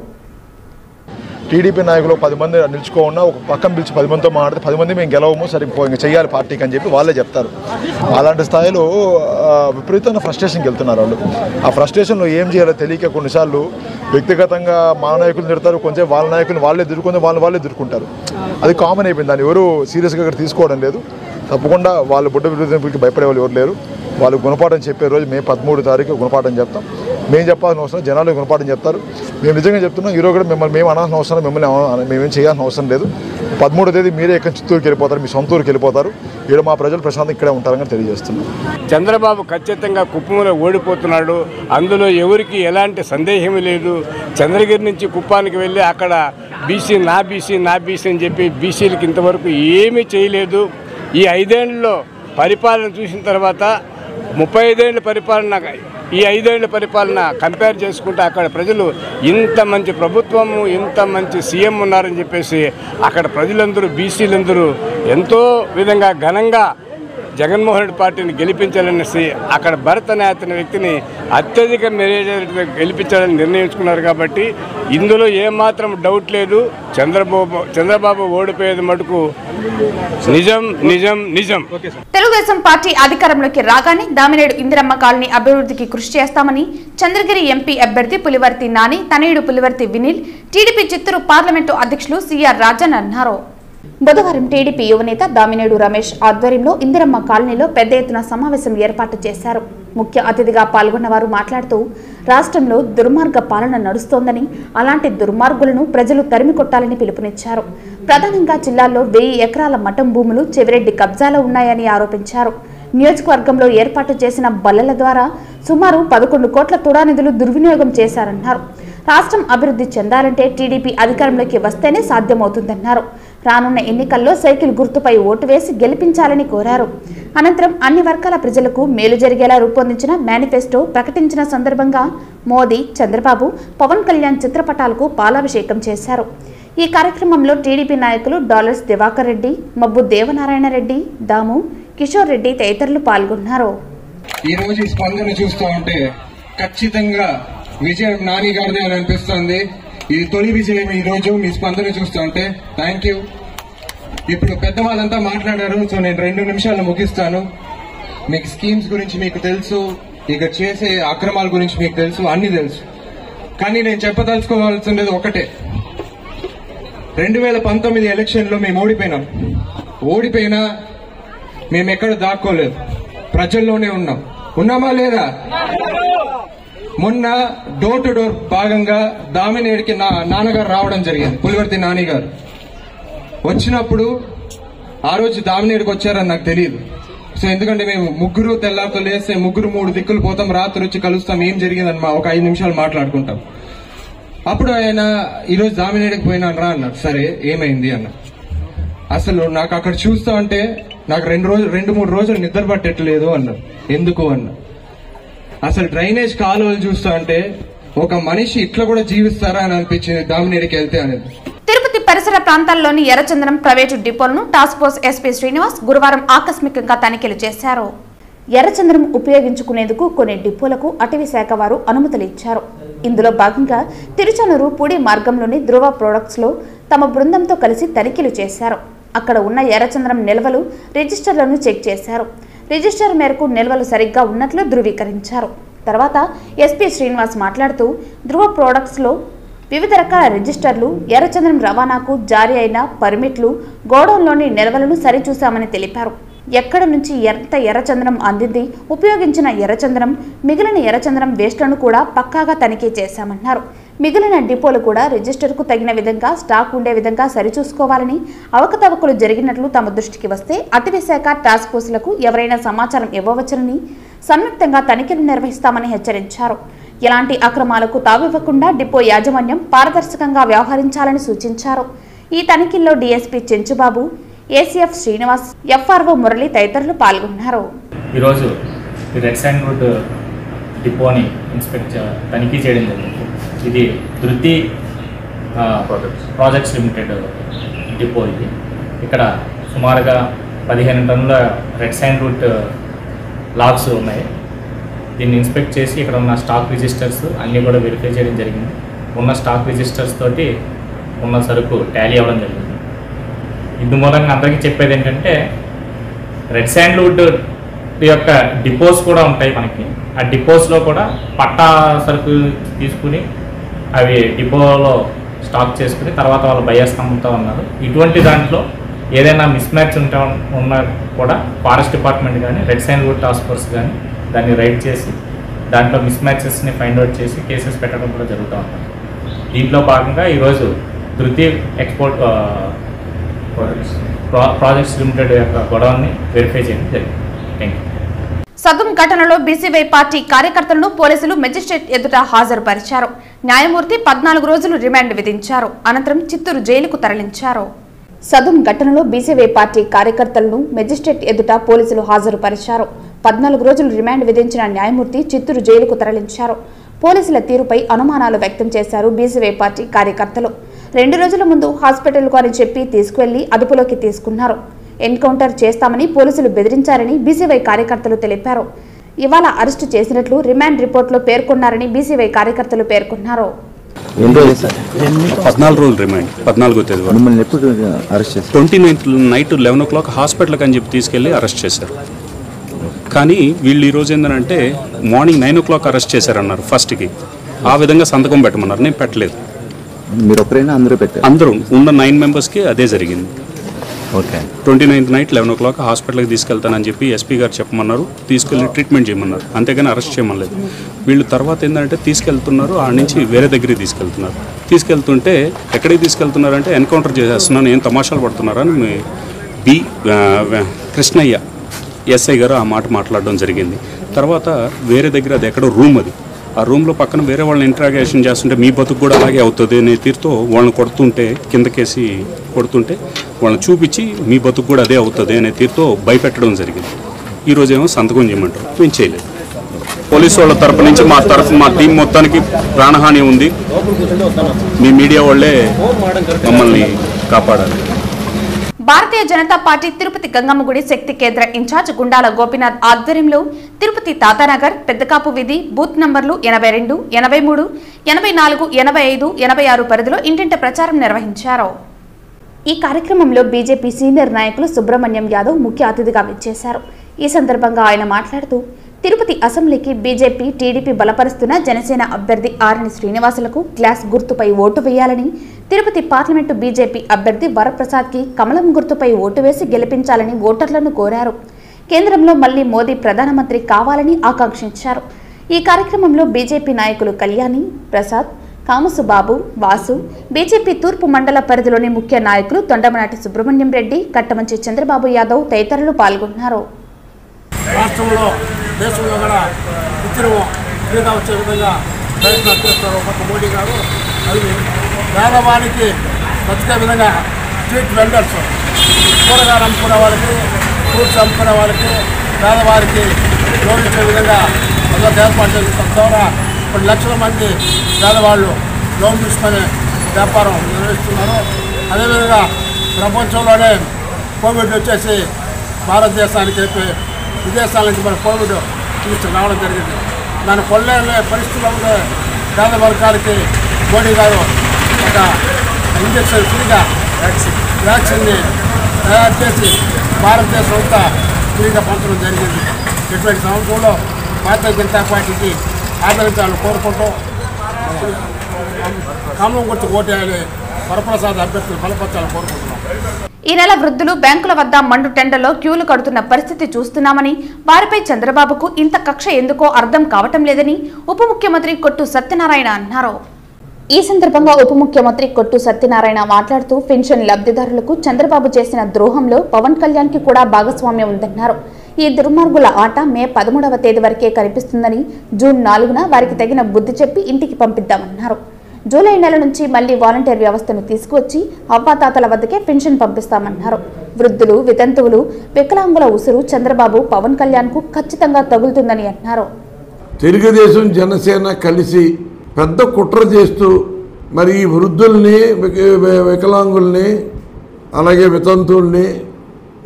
టీడీపీ నాయకులు 10 మంది నిలుచుకోకుండా ఒక పక్కన పిలిచి 10 మందితో మాట్లాడితే 10 మంది మేము గెలవము, సరే ఇంకా చెయ్యాలి పార్టీకి అని చెప్పి వాళ్ళే చెప్తారు. అలాంటి స్థాయిలో విపరీతమైన ఫ్రస్ట్రేషన్కి వెళ్తున్నారు వాళ్ళు. ఆ ఫ్రస్ట్రేషన్లో ఏం చేయాలో తెలియక కొన్నిసార్లు వ్యక్తిగతంగా మా నాయకులు తిడతారు, కొంచెం వాళ్ళ నాయకులు వాళ్ళే దిరుకుంటే వాళ్ళే దిరుకుంటారు. అది కామన్ అయిపోయింది. దాన్ని ఎవరు సీరియస్గా ఇక్కడ తీసుకోవడం లేదు. తప్పకుండా వాళ్ళు బుడ్డ విరుద్ధకి భయపడే వాళ్ళు ఎవరు లేరు. వాళ్ళు గుణపాఠం చెప్పే రోజు మే 13 తారీఖు గుణపాఠం చెప్తాం. మేము చెప్పాల్సిన అవసరం జనాలు గుణపాఠం చెప్తారు. మేము నిజంగా చెప్తున్నాం, ఈరోజు కూడా మేము అనాల్సిన అవసరం, మేమేం చేయాల్సిన అవసరం లేదు. 13వ తేదీ మీరే ఇక్కడ చిత్తూరుకి వెళ్ళిపోతారు, మీ సొంత ఊరికి వెళ్ళిపోతారు. ఇక్కడ మా ప్రజలు ప్రశాంతం ఇక్కడే ఉంటారని తెలియజేస్తున్నాం. చంద్రబాబు ఖచ్చితంగా కుప్పంలో ఓడిపోతున్నాడు, అందులో ఎవరికి ఎలాంటి సందేహం లేదు. చంద్రగిరి నుంచి కుప్పానికి వెళ్ళి అక్కడ బీసీ నా బీసీ అని చెప్పి బీసీలకు ఇంతవరకు ఏమీ చేయలేదు. ఈ 5 ఏళ్లలో పరిపాలన చూసిన తర్వాత 35 ఏళ్ల పరిపాలన, ఈ 5 ఏళ్ల పరిపాలన కంపేర్ చేసుకుంటే అక్కడ ప్రజలు ఇంత మంచి ప్రభుత్వము, ఇంత మంచి సీఎం ఉన్నారని చెప్పేసి అక్కడ ప్రజలందరూ బీసీలందరూ ఎంతో విధంగా ఘనంగా జగన్మోహన్ రెడ్డి పార్టీని గెలిపించాలనేసి అక్కడ భరత్ అనే అతని వ్యక్తిని అత్యధిక మెజారిటీతో గెలిపించాలని నిర్ణయించుకున్నారు. కాబట్టి ఇందులో ఏమాత్రం డౌట్ లేదు. చంద్రబాబు ఓడిపోయేది మటుకు నిజం. తెలుగుదేశం పార్టీ అధికారంలోకి రాగానే దామినేడు ఇందిరమ్మ కాలనీ అభివృద్ధికి కృషి చేస్తామని చంద్రగిరి ఎంపీ అభ్యర్థి పులివర్తి నాని తనయుడు పులివర్తి వినిల్ టీడీపీ చిత్తూరు పార్లమెంటు అధ్యక్షులు సిఆర్ రాజన్ అన్నారు. బుధవారం టీడీపీ యువనేత దామినేడు రమేష్ ఆధ్వర్యంలో ఇందిరమ్మ కాలనీలో పెద్ద ఎత్తున సమావేశం ఏర్పాటు చేశారు. ముఖ్య అతిథిగా పాల్గొన్న వారు మాట్లాడుతూ రాష్ట్రంలో దుర్మార్గ పాలన నడుస్తోందని, అలాంటి దుర్మార్గులను ప్రజలు తరిమి కొట్టాలని పిలుపునిచ్చారు. ప్రధానంగా జిల్లాలో 1000 ఎకరాల మఠం భూములు చెవిరెడ్డి కబ్జాలో ఉన్నాయని ఆరోపించారు. నియోజకవర్గంలో ఏర్పాటు చేసిన బల్లల ద్వారా సుమారు 11 కోట్ల తుడా నిధులు దుర్వినియోగం చేశారన్నారు. రాష్ట్రం అభివృద్ధి చెందాలంటే టీడీపీ అధికారంలోకి వస్తేనే సాధ్యమవుతుందన్నారు. రానున్న ఎన్నికల్లో సైకిల్ గుర్తుపై ఓటు వేసి గెలిపించాలని కోరారు. అనంతరం అన్ని వర్గాల ప్రజలకు మేలు జరిగేలా రూపొందించిన మేనిఫెస్టో ప్రకటించిన సందర్భంగా మోదీ, చంద్రబాబు, పవన్ కళ్యాణ్ చిత్రపటాలకు పాలాభిషేకం చేశారు. ఈ కార్యక్రమంలో టీడీపీ నాయకులు డాలర్స్ దివాకర్ రెడ్డి, మబ్బు దేవనారాయణ రెడ్డి, దాము, కిషోర్ రెడ్డి తదితరులు పాల్గొన్నారు. ఈరోజు ఈ స్పందన చూస్తూ ఉంటే ఖచ్చితంగా విజయం నాని గారిదే అని అనిపిస్తుంది. ఇది తొలి విజయం ఈ రోజు మీ స్పందన చూస్తూ ఉంటే. Thank you. ఇప్పుడు పెద్దవాళ్ళంతా మాట్లాడారు, సో నేను 2 నిమిషాలు ముగిస్తాను. మీకు స్కీమ్స్ గురించి మీకు తెలుసు, ఇక చేసే అక్రమాల గురించి మీకు తెలుసు, అన్ని తెలుసు. కానీ నేను చెప్పదలుచుకోవాల్సింది ఒకటే, 2019 ఎలక్షన్లో మేము ఓడిపోయినా మేము ఎక్కడ దాక్కోలేదు, ప్రజల్లోనే ఉన్నామా లేదా? మొన్న డోర్ టు డోర్ భాగంగా దామినేడికి నాన్నగారు రావడం జరిగింది, పులివర్తి నాని గారు వచ్చినప్పుడు. ఆ రోజు దామినేడికి వచ్చారని నాకు తెలియదు. సో ఎందుకంటే మేము ముగ్గురు తెల్లారితో లేస్తే 3 దిక్కులు పోతాం, రాత్రి వచ్చి కలుస్తాం, ఏం జరిగిందని ఒక 5 నిమిషాలు మాట్లాడుకుంటాం. అప్పుడు ఆయన ఈరోజు దామినేడికి పోయినాను రా అన్నారు. సరే ఏమైంది అన్న. అసలు నాకు అక్కడ చూస్తా అంటే నాకు 2-3 రోజులు నిద్ర పట్టట్లేదు అన్నారు. ఎందుకు అన్న. అసలు డ్రైనేజ్ కాలువలు చూస్తా అంటే ఒక మనిషి ఇట్లా కూడా జీవిస్తారా అని అనిపించింది దామినేడికి వెళ్తే అనేది. తిరుపతి పరిసర ప్రాంతాల్లోని ఎర్రచందనం ప్రైవేటు డిపోలను టాస్క్ ఫోర్స్ ఎస్పీ శ్రీనివాస్ గురువారం ఆకస్మికంగా తనిఖీలు చేశారు. ఎర్రచందనం ఉపయోగించుకునేందుకు కొన్ని డిపోలకు అటవీ శాఖ వారు అనుమతులు ఇచ్చారు. ఇందులో భాగంగా తిరుచనూరు పూడి మార్గంలోని ధృవ ప్రొడక్ట్స్ లో తమ బృందంతో కలిసి తనిఖీలు చేశారు. అక్కడ ఉన్న ఎర్రచందనం నిల్వలు రిజిస్టర్లను చెక్ చేశారు. రిజిస్టర్ మేరకు నిల్వలు సరిగ్గా ఉన్నట్లు ధృవీకరించారు. తర్వాత ఎస్పీ శ్రీనివాస్ మాట్లాడుతూ ధృవ ప్రొడక్ట్స్ లో వివిధ రకాల రిజిస్టర్లు, ఎర్రచందనం రవాణాకు జారీ అయిన పర్మిట్లు, గోడౌన్లోని నిల్వలను సరిచూశామని తెలిపారు. ఎక్కడ నుంచి ఎంత ఎర్రచందనం అందింది, ఉపయోగించిన ఎర్రచందనం, మిగిలిన ఎర్రచందనం వేస్ట్లను కూడా పక్కాగా తనిఖీ చేశామన్నారు. మిగిలిన డిపోలు కూడా రిజిస్టర్కు తగిన విధంగా స్టాక్ ఉండే విధంగా సరిచూసుకోవాలని, అవకతవకలు జరిగినట్లు తమ దృష్టికి వస్తే అటవీ శాఖ టాస్క్ ఫోర్సులకు ఎవరైనా సమాచారం ఇవ్వవచ్చునని, సంయుక్తంగా తనిఖీలు నిర్వహిస్తామని హెచ్చరించారు. ఎలాంటి అక్రమాలకు తావివ్వకుండా డిపో యాజమాన్యం పారదర్శకంగా వ్యవహరించాలని సూచించారు. ఈ తనిఖీల్లో DSP Chenchubabu, ACF Srinivas, FRO Murali తదితరులు పాల్గొన్నారు. ఈరోజు రెడ్ శాండ్వుడ్ డిపోని తనిఖీ చేయడం జరిగింది. ఇది ధృతి ప్రాజెక్ట్స్ లిమిటెడ్ డిపో. ఇది ఇక్కడ సుమారుగా 15 టన్నుల రెడ్ శాండ్వుడ్ లాగ్స్ ఉన్నాయి. దీన్ని ఇన్స్పెక్ట్ చేసి ఇక్కడ ఉన్న స్టాక్ రిజిస్టర్స్ అన్నీ కూడా వెరిఫై చేయడం జరిగింది. ఉన్న స్టాక్ రిజిస్టర్స్ తోటి ఉన్న సరుకు టాలీ అవ్వడం జరిగింది. ఇందు మూలంగా అందరికీ చెప్పేది ఏంటంటే, రెడ్ శాండ్వుడ్ యొక్క డిపోస్ కూడా ఉంటాయి మనకి. ఆ డిపోస్లో కూడా పట్టా సరుకు తీసుకుని అవి డిపోలో స్టాక్ చేసుకుని తర్వాత వాళ్ళు బయర్స్ అమ్ముతూ ఉన్నారు. ఇటువంటి దాంట్లో ఏదైనా మిస్ మ్యాచ్ ఉన్నా కూడా ఫారెస్ట్ డిపార్ట్మెంట్ కానీ రెడ్ శాండ్వుడ్ టాస్క్ ఫోర్స్ కానీ దాన్ని రైడ్ చేసి దాంట్లో మిస్ మ్యాచెస్ని ఫైండ్ అవుట్ చేసి కేసెస్ పెట్టడం కూడా జరుగుతూ ఉంటుంది. దీంట్లో భాగంగా ఈరోజు ధృతి ఎక్స్పోర్ట్ ప్రాజెక్ట్స్ లిమిటెడ్ యొక్క గొడవని వెరిఫై చేయడం జరిగింది. Thank you. సదం ఘటనలో బీసీవై పార్టీ కార్యకర్తలను పోలీసులు మెజిస్ట్రేట్ ఎదుట హాజరుపరిచారు. న్యాయమూర్తి 14 రోజులు రిమాండ్ విధించారు. అనంతరం చిత్తూరు జైలుకు తరలించారు. సదం ఘటనలో బీసీవై పార్టీ కార్యకర్తలను మెజిస్ట్రేట్ ఎదుట పోలీసులు హాజరుపరిచారు. 14 రోజులు రిమాండ్ విధించిన న్యాయమూర్తి చిత్తూరు జైలుకు తరలించారు. పోలీసుల తీరుపై అనుమానాలు వ్యక్తం చేశారు బీసీవై పార్టీ కార్యకర్తలు. 2 రోజుల ముందు హాస్పిటల్కు అని చెప్పి తీసుకువెళ్లి అదుపులోకి తీసుకున్నారు. ఎన్కౌంటర్ చేస్తామని పోలీసులు బెదిరించారని బీసీవై కార్యకర్తలు తెలిపారు. ఇవాళ అరెస్టు చేసినట్లు రిమాండ్ రిపోర్టులో పేర్కొన్నారని బీసీవై కార్యకర్తలు పేర్కొన్నారు. 14 రోజులు రిమాండ్, 14వ తేదీ 29th నైట్ 11 o'clock హాస్పిటల్కి అని చెప్పి తీసుకెళ్లి అరెస్ట్ చేశారు. కానీ వీళ్ళు ఈరోజు ఏంటంటే మార్నింగ్ 9 o'clock అరెస్ట్ చేశారన్నారు. ఫస్ట్కి ఆ విధంగా సంతకం పెట్టమన్నారు. నేను పెట్టలేదు. మీరు ఒకరైనా అందరూ పెట్టారు? అందరూ ఉన్న 9 మెంబర్స్కి అదే జరిగింది. ఓకే. 29th నైట్ 11 o'clock హాస్పిటల్కి తీసుకెళ్తానని చెప్పి ఎస్పీ గారు చెప్పమన్నారు. తీసుకెళ్ళి ట్రీట్మెంట్ చేయమన్నారు. అంతేగాని అరెస్ట్ చేయమలేదు. వీళ్ళు తర్వాత ఏంటంటే తీసుకెళ్తున్నారు, ఆడ నుంచి వేరే దగ్గరికి తీసుకెళ్తున్నారు. తీసుకెళ్తుంటే ఎక్కడికి తీసుకెళ్తున్నారంటే ఎన్కౌంటర్ చేసేస్తున్నాను, ఏం తమాషాలు పడుతున్నారని బి కృష్ణయ్య ఎస్ఐ గారు ఆ మాట మాట్లాడడం జరిగింది. తర్వాత వేరే దగ్గర అది ఎక్కడో రూమ్, అది ఆ రూమ్లో పక్కన వేరే వాళ్ళని ఇంట్రాగేషన్ చేస్తుంటే మీ బతుకు కూడా అలాగే అవుతుంది అనే తీరుతో వాళ్ళని కొడుతుంటే, కిందకేసి కొడుతుంటే వాళ్ళని చూపించి మీ బతుకు కూడా అదే అవుతుంది అనే తీరుతో భయపెట్టడం జరిగింది. ఈరోజేమో సంతకం చేయమంటారు, మేము చేయలేదు. పోలీసు వాళ్ళ తరపు నుంచి మా టీం మొత్తానికి ప్రాణహాని ఉంది. మీ మీడియా వాళ్ళే మమ్మల్ని కాపాడాలి. భారతీయ జనతా పార్టీ తిరుపతి గంగమ్మగుడి శక్తి కేంద్ర ఇన్ఛార్జ్ గుండాల గోపీనాథ్ ఆధ్వర్యంలో తిరుపతి తాతానగర్ పెద్దకాపు వీధి బూత్ నంబర్లు 82, 83, 84, 85, 86 పరిధిలో ఇంటింటి ప్రచారం నిర్వహించారు. ఈ కార్యక్రమంలో బీజేపీ సీనియర్ నాయకులు సుబ్రహ్మణ్యం యాదవ్ ముఖ్య అతిథిగా విచ్చేశారు. ఈ సందర్భంగా ఆయన మాట్లాడుతూ తిరుపతి అసెంబ్లీకి బీజేపీ టీడీపీ బలపరుస్తున్న జనసేన అభ్యర్థి ఆరణి శ్రీనివాసులకు గ్లాస్ గుర్తుపై ఓటు వేయాలని, తిరుపతి పార్లమెంటు బీజేపీ అభ్యర్థి వరప్రసాద్కి కమలం గుర్తుపై ఓటు వేసి గెలిపించాలని ఓటర్లను కోరారు. కేంద్రంలో మళ్లీ మోదీ ప్రధానమంత్రి కావాలని ఆకాంక్షించారు. ఈ కార్యక్రమంలో బీజేపీ నాయకులు కళ్యాణి, ప్రసాద్, కామసుబాబు, వాసు, బీజేపీ తూర్పు మండల పరిధిలోని ముఖ్య నాయకులు తొండమనాటి సుబ్రహ్మణ్యం రెడ్డి, కట్టమంచి చంద్రబాబు యాదవ్ తదితరులు పాల్గొన్నారు. రాష్ట్రంలో దేశంలో కూడా ఉద్యమం ఫ్రీగా వచ్చే విధంగా ప్రయత్నాలు చేస్తారు ఒక మోడీ గారు. అది పేదవానికి బతికే విధంగా స్ట్రీట్ వెండర్స్, కూరగాయలు అమ్ముకునే వాళ్ళకి, ఫ్రూట్స్ అమ్ముకునే వాళ్ళకి, పేదవారికి లోన్ ఇచ్చే విధంగా మొదటి ఏర్పాటు చేసిన ద్వారా 10 లక్షల మంది పేదవాళ్ళు లోన్ తీసుకొని వ్యాపారం నిర్వహిస్తున్నారు. అదేవిధంగా ప్రపంచంలోనే కోవిడ్ వచ్చేసి భారతదేశానికి విదేశాల నుంచి మన కోవిడ్ చికిత్స రావడం జరిగింది. దాన్ని కొల్లేని పరిస్థితుల్లో ఉండే పేద వర్గాలకి మోడీ గారు ఒక ఇంజక్షన్ ఫ్రీగా వ్యాక్సిన్ని తయారు చేసి భారతదేశం అంతా ఫ్రీగా పంచడం జరిగింది. ఇటువంటి సంవత్సరంలో భారతీయ జనతా పార్టీకి ఆదరించాలని కోరుకుంటూ కమలం గుర్తు ఓటేయాలని వరప్రసాద్ అభ్యర్థులు బలపరచాలని కోరుకుంటున్నాం. ఈ నెల వృద్ధులు బ్యాంకుల వద్ద మండు టెండర్లో క్యూలు కడుతున్న పరిస్థితి చూస్తున్నామని, వారిపై చంద్రబాబుకు ఇంత కక్ష ఎందుకో అర్థం కావటం లేదని ఉప ముఖ్యమంత్రి కొట్టు సత్యనారాయణ అన్నారు. ఈ సందర్భంగా ఉప ముఖ్యమంత్రి కొట్టు సత్యనారాయణ మాట్లాడుతూ పెన్షన్ లబ్ధిదారులకు చంద్రబాబు చేసిన ద్రోహంలో పవన్ కళ్యాణ్కి కూడా భాగస్వామ్యం ఉందన్నారు. ఈ దుర్మార్గుల ఆట మే 13వ తేదీ వరకే కనిపిస్తుందని, జూన్ 4న వారికి తగిన బుద్ధి చెప్పి ఇంటికి పంపిద్దామన్నారు. జూలై నెల నుంచి మళ్లీ వాలంటీర్ వ్యవస్థను తీసుకువచ్చి అవ్వాతాతల వద్దకే పెన్షన్ పంపిస్తామన్నారు. వృద్ధులు, వితంతువులు, వికలాంగుల ఉసురు చంద్రబాబు, పవన్ కళ్యాణ్కు ఖచ్చితంగా తగులుతుందని అన్నారు. తెలుగుదేశం జనసేన కలిసి పెద్ద కుట్ర చేస్తూ మరి ఈ వృద్ధుల్ని, వికలాంగుల్ని, అలాగే వితంతువుల్ని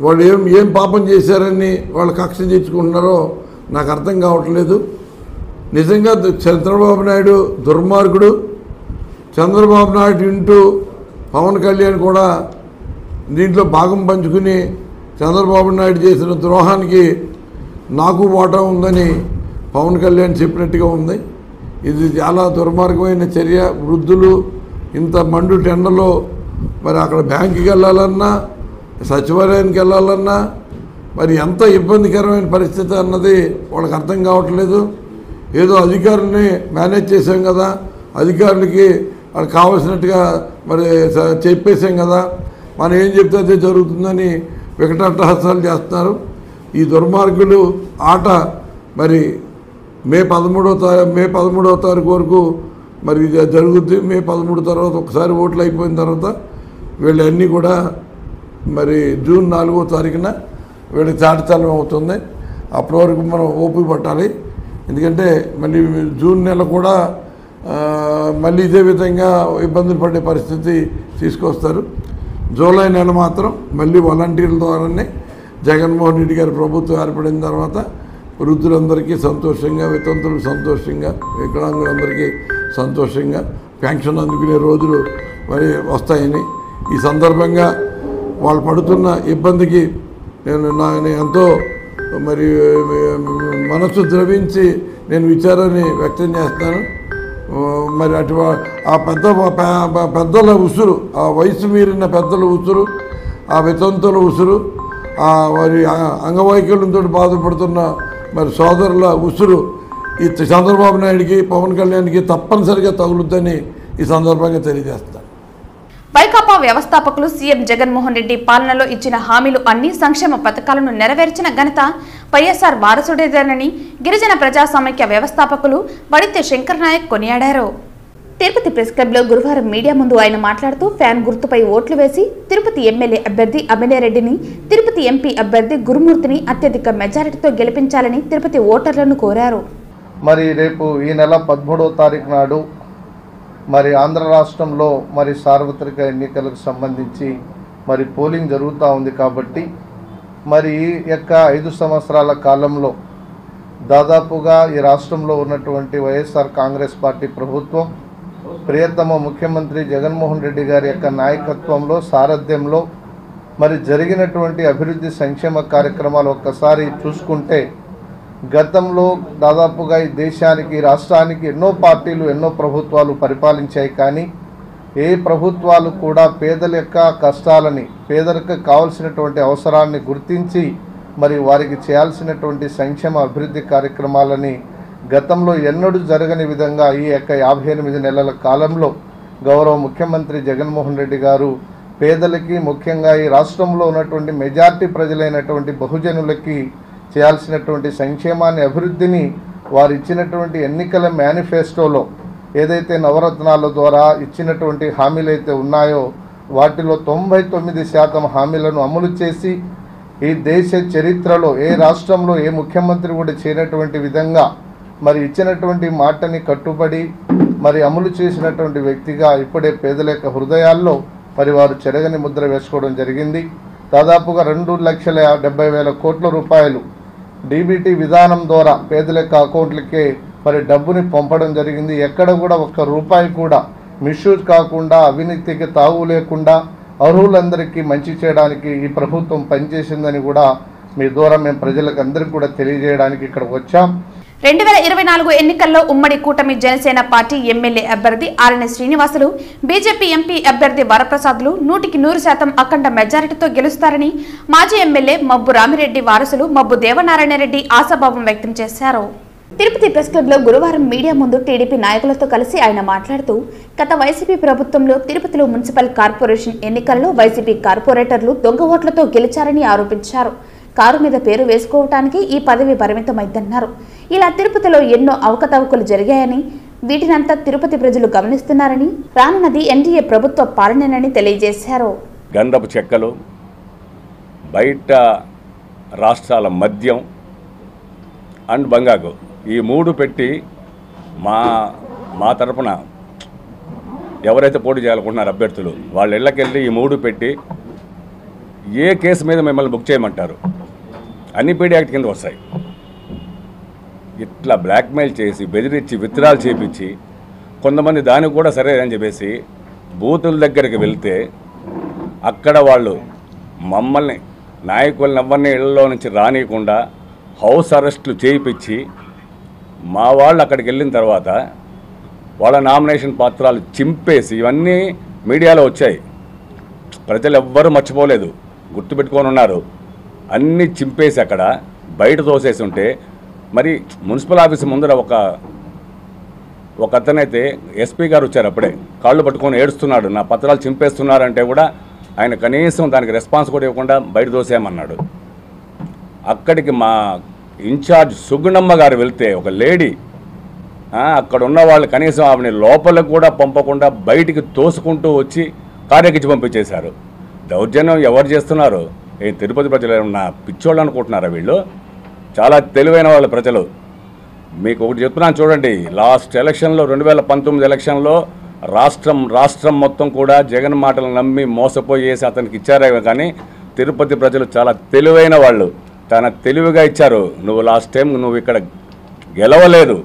వాళ్ళు ఏం పాపం చేశారని వాళ్ళు కక్ష తీర్చుకుంటున్నారో నాకు అర్థం కావట్లేదు. నిజంగా చంద్రబాబు నాయుడు దుర్మార్గుడు. చంద్రబాబు నాయుడు ఇంటూ పవన్ కళ్యాణ్ కూడా దీంట్లో భాగం పంచుకుని చంద్రబాబు నాయుడు చేసిన ద్రోహానికి నాకు వాటా ఉందని పవన్ కళ్యాణ్ చెప్పినట్టుగా ఉంది. ఇది చాలా దుర్మార్గమైన చర్య. వృద్ధులు ఇంత మండు టెండలో మరి అక్కడ బ్యాంకుకి వెళ్ళాలన్నా, సచివాలయానికి వెళ్ళాలన్నా మరి ఎంత ఇబ్బందికరమైన పరిస్థితి అన్నది వాళ్ళకి అర్థం కావట్లేదు. ఏదో అధికారుల్ని మేనేజ్ చేసాం కదా, అధికారులకి వాళ్ళకి కావాల్సినట్టుగా మరి చెప్పేసాం కదా, మనం ఏం చెప్తే అదే జరుగుతుందని వికటాట్టహాసాలు చేస్తున్నారు. ఈ దుర్మార్గులు ఆట మరి మే 13వ తారీఖు వరకు మరి జరుగుద్ది. మే 13 తర్వాత ఒకసారి ఓట్లు అయిపోయిన తర్వాత వీళ్ళన్నీ కూడా మరి జూన్ 4వ తారీఖున వీళ్ళకి చాటితలం అవుతుంది. అప్పటి వరకు మనం ఓపిక పట్టాలి. ఎందుకంటే మళ్ళీ జూన్ నెల కూడా మళ్ళీ ఇదే విధంగా ఇబ్బందులు పడే పరిస్థితి తీసుకొస్తారు. జూలై నెల మాత్రం మళ్ళీ వాలంటీర్ల ద్వారానే జగన్మోహన్ రెడ్డి గారి ప్రభుత్వం ఏర్పడిన తర్వాత వృద్ధులందరికీ సంతోషంగా, వితంతులకు సంతోషంగా, వికలాంగులందరికీ సంతోషంగా పెన్షన్ అందుకునే రోజులు మరి వస్తాయని, ఈ సందర్భంగా వాళ్ళు పడుతున్న ఇబ్బందికి నేను ఎంతో మరి మనసు ద్రవించి నేను విచారాన్ని వ్యక్తం చేస్తున్నాను. మరి ఆ పెద్దల ఉసురు, ఆ వయసు మీరిన పెద్దల ఉసురు, ఆ వితంతుల ఉసురు, ఆ మరి అంగవైకల్యంతో బాధపడుతున్న మరి సోదరుల ఉసురు ఈ చంద్రబాబు నాయుడికి, పవన్ కళ్యాణ్కి తప్పనిసరిగా తగులుద్దని ఈ సందర్భంగా తెలియజేస్తాను. వైకాపా వ్యవస్థాపకులు సీఎం జగన్మోహన్ రెడ్డి పాలనలో ఇచ్చిన హామీలు అన్ని సంక్షేమ పథకాలను నెరవేర్చిన ఘనత వైఎస్ఆర్ వారసుడేదేనని గిరిజన ప్రజా సమైక్య వ్యవస్థాపకులు వడితే శంకర్ నాయక్ కొనియాడారు. తిరుపతి ప్రెస్ క్లబ్లో గురువారం మీడియా ముందు ఆయన మాట్లాడుతూ ఫ్యాన్ గుర్తుపై ఓట్లు వేసి తిరుపతి ఎమ్మెల్యే అభ్యర్థి అభినయరెడ్డిని, తిరుపతి ఎంపీ అభ్యర్థి గురుమూర్తిని అత్యధిక మెజారిటీతో గెలిపించాలని తిరుపతి ఓటర్లను కోరారు. మరి రేపు ఈ నెల 13వ తారీఖు నాడు మరి ఆంధ్ర రాష్ట్రంలో మరి సార్వత్రిక ఎన్నికలకు సంబంధించి మరి పోలింగ్ జరుగుతూ ఉంది కాబట్టి మరి ఈ యొక్క 5 సంవత్సరాల కాలంలో దాదాపుగా ఈ రాష్ట్రంలో ఉన్నటువంటి వైఎస్ఆర్ కాంగ్రెస్ పార్టీ ప్రభుత్వం ప్రియతమ ముఖ్యమంత్రి జగన్మోహన్ రెడ్డి గారి యొక్క నాయకత్వంలో సారథ్యంలో మరి జరిగినటువంటి అభివృద్ధి సంక్షేమ కార్యక్రమాలు ఒక్కసారి చూసుకుంటే గతంలో దాదాపుగా ఈ దేశానికి రాష్ట్రానికి ఎన్నో పార్టీలు ఎన్నో ప్రభుత్వాలు పరిపాలించాయి, కానీ ఏ ప్రభుత్వాలు కూడా పేదల యొక్క కష్టాలని పేదలకు కావాల్సినటువంటి అవసరాన్ని గుర్తించి మరి వారికి చేయాల్సినటువంటి సంక్షేమ అభివృద్ధి కార్యక్రమాలని గతంలో ఎన్నడూ జరగని విధంగా ఈ యొక్క 58 నెలల కాలంలో గౌరవ ముఖ్యమంత్రి జగన్మోహన్ రెడ్డి గారు పేదలకి ముఖ్యంగా ఈ రాష్ట్రంలో ఉన్నటువంటి మెజార్టీ ప్రజలైనటువంటి బహుజనులకి చేయాల్సినటువంటి సంక్షేమాన్ని అభివృద్ధిని వారు ఇచ్చినటువంటి ఎన్నికల మేనిఫెస్టోలో ఏదైతే నవరత్నాల ద్వారా ఇచ్చినటువంటి హామీలు అయితే ఉన్నాయో వాటిలో 99% హామీలను అమలు చేసి ఈ దేశ చరిత్రలో ఏ రాష్ట్రంలో ఏ ముఖ్యమంత్రి కూడా చేయనటువంటి విధంగా మరి ఇచ్చినటువంటి మాటని కట్టుబడి మరి అమలు చేసినటువంటి వ్యక్తిగా ఇప్పుడే పేదల యొక్క హృదయాల్లో మరి వారు చెరగని ముద్ర వేసుకోవడం జరిగింది. దాదాపుగా 2,70,000 కోట్ల రూపాయలు డీబీటీ విధానం ద్వారా పేదల యొక్క అకౌంట్లకే మరి డబ్బుని పంపడం జరిగింది. ఎక్కడ కూడా ఒక్క రూపాయి కూడా మిస్యూజ్ కాకుండా అవినీతికి తావు లేకుండా అర్హులందరికీ మంచి చేయడానికి ఈ ప్రభుత్వం పనిచేసిందని కూడా మీ ద్వారా మేము ప్రజలకు అందరికీ కూడా తెలియజేయడానికి ఇక్కడ వచ్చాం. 2024 ఎన్నికల్లో ఉమ్మడి కూటమి జనసేన పార్టీ ఎమ్మెల్యే అభ్యర్థి ఆర్ఎన్ శ్రీనివాసులు, బీజేపీ ఎంపీ అభ్యర్థి వరప్రసాద్లు 100% అఖండ మెజారిటీతో గెలుస్తారని మాజీ ఎమ్మెల్యే మబ్బు రామిరెడ్డి వారసులు మబ్బు దేవనారాయణ రెడ్డి ఆశాభావం వ్యక్తం చేశారు. తిరుపతి ప్రెస్ క్లబ్లో గురువారం మీడియా ముందు టీడీపీ నాయకులతో కలిసి ఆయన మాట్లాడుతూ గత వైసీపీ ప్రభుత్వంలో తిరుపతిలో మున్సిపల్ కార్పొరేషన్ ఎన్నికల్లో వైసీపీ కార్పొరేటర్లు దొంగ ఓట్లతో గెలిచారని ఆరోపించారు. కారు మీద పేరు వేసుకోవటానికి ఈ పదవి పరిమితమైందన్నారు. ఇలా తిరుపతిలో ఎన్నో అవకతవకలు జరిగాయని, వీటినంతా తిరుపతి ప్రజలు గమనిస్తున్నారని, రానున్నది ఎన్డీఏ ప్రభుత్వ పాలనేనని తెలియజేశారు. గంధపు చెక్కలు, బయట రాష్ట్రాల మద్యం అండ్ బంగాకు ఈ 3 పెట్టి మా తరపున ఎవరైతే పోటీ చేయాలనుకుంటున్నారో అభ్యర్థులు వాళ్ళ ఇళ్ళకెళ్ళి ఈ 3 పెట్టి ఏ కేసు మీద మిమ్మల్ని బుక్ చేయమంటారు, అన్ని పీడీ యాక్ట్ కింద వస్తాయి. ఇట్లా బ్లాక్మెయిల్ చేసి బెదిరించి విత్డ్రాల్ చేపించి కొంతమంది దానికి కూడా సరే అని చెప్పేసి బూతుల దగ్గరికి వెళ్తే అక్కడ వాళ్ళు మమ్మల్ని నాయకులను ఎవరిని ఇళ్లలో నుంచి రానియకుండా హౌస్ అరెస్టులు చేయించి మా వాళ్ళు అక్కడికి వెళ్ళిన తర్వాత వాళ్ళ నామినేషన్ పత్రాలు చింపేసి ఇవన్నీ మీడియాలో వచ్చాయి. ప్రజలు ఎవ్వరూ మర్చిపోలేదు, గుర్తుపెట్టుకొని ఉన్నారు. అన్నీ చింపేసి అక్కడ బయట తోసేసి ఉంటే మరి మున్సిపల్ ఆఫీస్ ముందర ఒక అతనైతే ఎస్పీ గారు వచ్చారు, అప్పుడే కాళ్ళు పట్టుకొని ఏడుస్తున్నాడు, నా పత్రాలు చింపేస్తున్నారంటే కూడా ఆయన కనీసం దానికి రెస్పాన్స్ కూడా ఇవ్వకుండా బయట తోసేయమన్నాడు. అక్కడికి మా ఇన్ఛార్జ్ సుగుణమ్మ గారు వెళ్తే ఒక లేడీ అక్కడ ఉన్న వాళ్ళు కనీసం ఆవిడ లోపలికి కూడా పంపకుండా బయటికి తోసుకుంటూ వచ్చి కార్యకిచ్చి పంపించేశారు. దౌర్జన్యం ఎవరు చేస్తున్నారు? తిరుపతి ప్రజలు ఏమన్నా పిచ్చోళ్ళు అనుకుంటున్నారా? వీళ్ళు చాలా తెలివైన వాళ్ళ ప్రజలు. మీకు ఒకటి చెప్తున్నాను చూడండి, లాస్ట్ ఎలక్షన్లో 2019 ఎలక్షన్లో రాష్ట్రం మొత్తం కూడా జగన్ మాటలు నమ్మి మోసపోయేసి అతనికి ఇచ్చారే, కానీ తిరుపతి ప్రజలు చాలా తెలివైన వాళ్ళు, తన తెలివిగా ఇచ్చారు. నువ్వు లాస్ట్ టైం నువ్వు ఇక్కడ గెలవలేదు,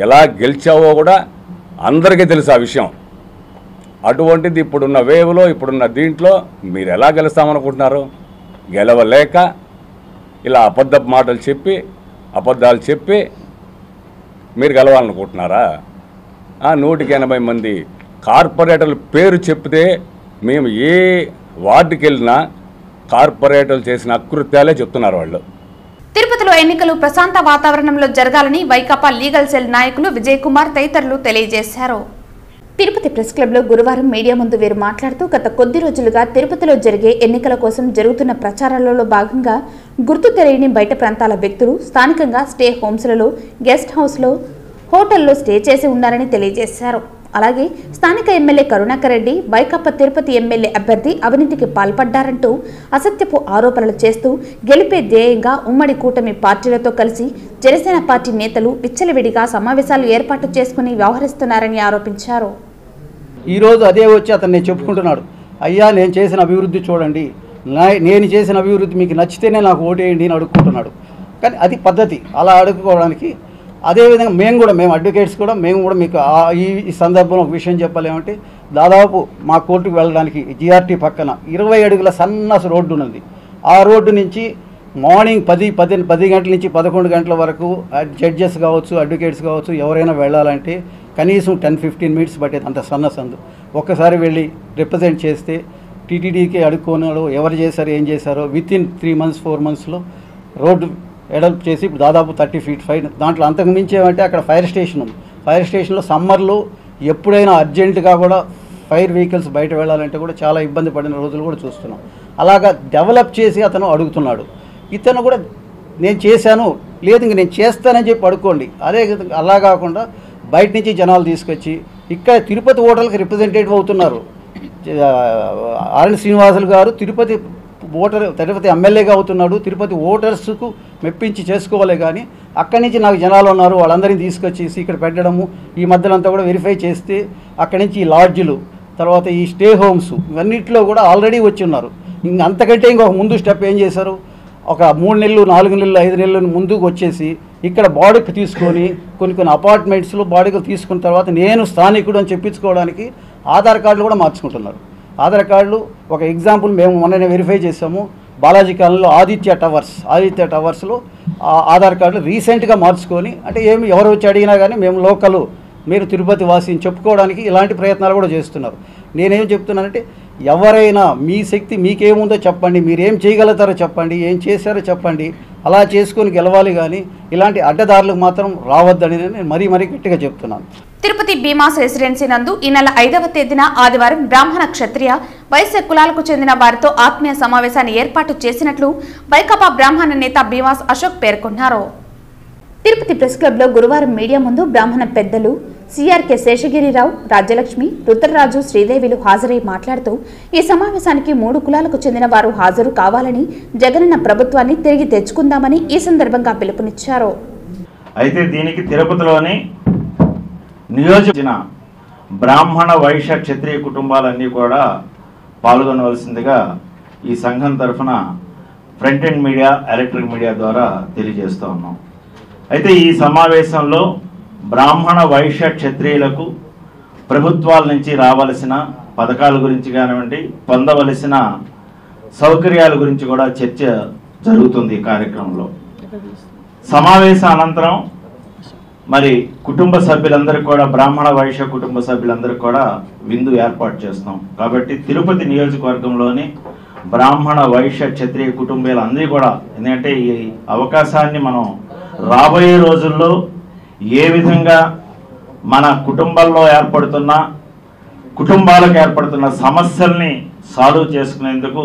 ఎలా గెలిచావో కూడా అందరికీ తెలుసు ఆ విషయం. అటువంటిది ఇప్పుడున్న వేవ్లో ఇప్పుడున్న దీంట్లో మీరు ఎలా గెలుస్తామనుకుంటున్నారు? గెలవలేక ఇలా అబద్ధాలు చెప్పి మీరు గెలవాలనుకుంటున్నారా? 180 మంది కార్పొరేటర్ల పేరు చెప్తే మేము ఏ వార్డుకి వెళ్ళినా కార్పొరేటర్లు చేసిన అకృత్యాలే చెప్తున్నారు వాళ్ళు. తిరుపతిలో ఎన్నికలు ప్రశాంత వాతావరణంలో జరగాలని వైకాపా లీగల్ సెల్ నాయకులు విజయ్ కుమార్ తదితరులు తెలియజేశారు. తిరుపతి ప్రెస్ క్లబ్లో గురువారం మీడియా ముందు వీరు మాట్లాడుతూ గత కొద్ది రోజులుగా తిరుపతిలో జరిగే ఎన్నికల కోసం జరుగుతున్న ప్రచారాలలో భాగంగా గుర్తు తెలియని బయట ప్రాంతాల వ్యక్తులు స్థానికంగా స్టే హోమ్స్లలో, గెస్ట్ హౌస్లో, హోటల్లో స్టే చేసి ఉన్నారని తెలియజేశారు. అలాగే స్థానిక ఎమ్మెల్యే కరుణాకర్ రెడ్డి వైకాపా తిరుపతి ఎమ్మెల్యే అభ్యర్థి అవినీతికి పాల్పడ్డారంటూ అసత్యపు ఆరోపణలు చేస్తూ గెలిపే ధ్యేయంగా ఉమ్మడి కూటమి పార్టీలతో కలిసి జనసేన పార్టీ నేతలు విచ్చలవిడిగా సమావేశాలు ఏర్పాటు చేసుకుని వ్యవహరిస్తున్నారని ఆరోపించారు. ఈరోజు అదే వచ్చి అతన్ని చెప్పుకుంటున్నాడు. అయ్యా నేను చేసిన అభివృద్ధి చూడండి, నేను చేసిన అభివృద్ధి మీకు నచ్చితేనే నాకు ఓటేయండి అని అడుక్కుంటున్నాడు. కానీ అది పద్ధతి, అలా అడుక్కోవడానికి. అదేవిధంగా మేము అడ్వకేట్స్ కూడా మీకు ఈ సందర్భంలో ఒక విషయం చెప్పాలేమంటే, దాదాపు మా కోర్టుకు వెళ్ళడానికి జిఆర్టీ పక్కన 20 అడుగుల సన్నసు రోడ్డు ఉన్నది. ఆ రోడ్డు నుంచి మార్నింగ్ 10 గంటల నుంచి 11 గంటల వరకు జడ్జెస్ కావచ్చు, అడ్వకేట్స్ కావచ్చు, ఎవరైనా వెళ్ళాలంటే కనీసం 10-15 మినిట్స్ పట్టేది, అంత సన్నసందు. ఒక్కసారి వెళ్ళి రిప్రజెంట్ చేస్తే టీటీడీకి అడుక్కున్నాడు, ఎవరు చేశారు ఏం చేశారో వితిన్ 3 months 4 monthsలో రోడ్డు ఎడల్ప్ చేసి దాదాపు 30 feet ఫైన్. దాంట్లో అంతకు మించి ఏమంటే అక్కడ ఫైర్ స్టేషన్ ఉంది. ఫైర్ స్టేషన్లో సమ్మర్లో ఎప్పుడైనా అర్జెంటుగా కూడా ఫైర్ వెహికల్స్ బయట వెళ్ళాలంటే కూడా చాలా ఇబ్బంది పడిన రోజులు కూడా చూస్తున్నాం. అలాగా డెవలప్ చేసి అతను అడుగుతున్నాడు. ఇతను కూడా నేను చేశాను, లేదు ఇంక నేను చేస్తానని చెప్పి అడుక్కోండి. అలా కాకుండా బయట నుంచి జనాలు తీసుకొచ్చి ఇక్కడ తిరుపతి ఓటర్లకు రిప్రజెంటేటివ్ అవుతున్నారు. ఆర్ఎన్ శ్రీనివాసులు గారు తిరుపతి ఎమ్మెల్యేగా అవుతున్నాడు. తిరుపతి ఓటర్స్కు మెప్పించి చేసుకోవాలి. కానీ అక్కడి నుంచి నాకు జనాలు ఉన్నారు, వాళ్ళందరినీ తీసుకొచ్చేసి ఇక్కడ పెట్టడము, ఈ మధ్యలో అంతా కూడా వెరిఫై చేస్తే అక్కడి నుంచి ఈ లాడ్జులు, తర్వాత ఈ స్టే హోమ్స్, ఇవన్నిటిలో కూడా ఆల్రెడీ వచ్చి ఉన్నారు. అంతకంటే ఇంకొక ముందు స్టెప్ ఏం చేశారు, ఒక 3 నెలలు 4 నెలలు 5 నెలలు ముందుకు వచ్చేసి ఇక్కడ బాడీకి తీసుకొని కొన్ని అపార్ట్మెంట్స్లో బాడీకి తీసుకున్న తర్వాత నేను స్థానికుడు అని చెప్పించుకోవడానికి ఆధార్ కార్డులు కూడా మార్చుకుంటున్నారు. ఆధార్ కార్డులు ఒక ఎగ్జాంపుల్ మేము మొన్ననే వెరిఫై చేసాము. బాలాజీ కాలనీలో ఆదిత్య టవర్స్లో ఆధార్ కార్డులు రీసెంట్గా మార్చుకొని, అంటే ఎవరు వచ్చి అడిగినా కానీ మేము లోకలు, మీరు తిరుపతి వాసిని చెప్పుకోవడానికి ఇలాంటి ప్రయత్నాలు కూడా చేస్తున్నారు. నేనేం చెప్తున్నానంటే, ఎవరైనా మీ శక్తి మీకేముందో చెప్పండి, మీరేం చేయగలుగుతారో చెప్పండి, ఏం చేశారో చెప్పండి, అలా చేసుకొని గెలవాలి. కానీ ఇలాంటి అడ్డదారులకు మాత్రం రావద్దని నేను మరీ గట్టిగా చెప్తున్నాను. తిరుపతి భీమాస్ రెసిడెన్సీ నందు ఈ నెల 5వ తేదీన ఆదివారం బ్రాహ్మణ, క్షత్రియ, వైశ్య కులాలకు చెందిన వారితో ఆత్మీయ సమావేశాన్ని ఏర్పాటు చేసినట్లు వైకాపా బ్రాహ్మణ నేత భీమాస్ అశోక్ పేర్కొన్నారు. తిరుపతి ప్రెస్ క్లబ్లో గురువారం మీడియా ముందు బ్రాహ్మణ పెద్దలు సిఆర్కే శేషగిరిరావు, రాజ్యలక్ష్మి, రుద్రరాజు, శ్రీదేవిలు హాజరై మాట్లాడుతూ ఈ సమావేశానికి 3 కులాలకు చెందిన వారు హాజరు కావాలని, జగనన్న ప్రభుత్వాన్ని తిరిగి తెచ్చుకుందామని ఈ సందర్భంగా పిలుపునిచ్చారు. అయితే దీనికి తిరుపతిలోని నియోజకవర్గ బ్రాహ్మణ, వైశ్య, క్షత్రియ కుటుంబాలన్నీ కూడా పాల్గొనవలసిందిగా ఈ సంఘం తరఫున front end media, electric media ద్వారా తెలియజేస్తూ ఉన్నాం. అయితే ఈ సమావేశంలో బ్రాహ్మణ, వైశ్య, క్షత్రియులకు ప్రభుత్వాల నుంచి రావాల్సిన పథకాల గురించి కానివ్వండి, పొందవలసిన సౌకర్యాల గురించి కూడా చర్చ జరుగుతుంది. ఈ కార్యక్రమంలో సమావేశం అనంతరం మరి కుటుంబ సభ్యులందరికీ కూడా, బ్రాహ్మణ, వైశ్య కుటుంబ సభ్యులందరికీ కూడా విందు ఏర్పాటు చేస్తాం. కాబట్టి తిరుపతి నియోజకవర్గంలోని బ్రాహ్మణ, వైశ్య, క్షత్రియ కుటుంబాలందరూ కూడా, ఎందుకంటే ఈ అవకాశాన్ని మనం రాబోయే రోజుల్లో ఏ విధంగా మన కుటుంబాలకు ఏర్పడుతున్న సమస్యల్ని సాల్వ్ చేసుకునేందుకు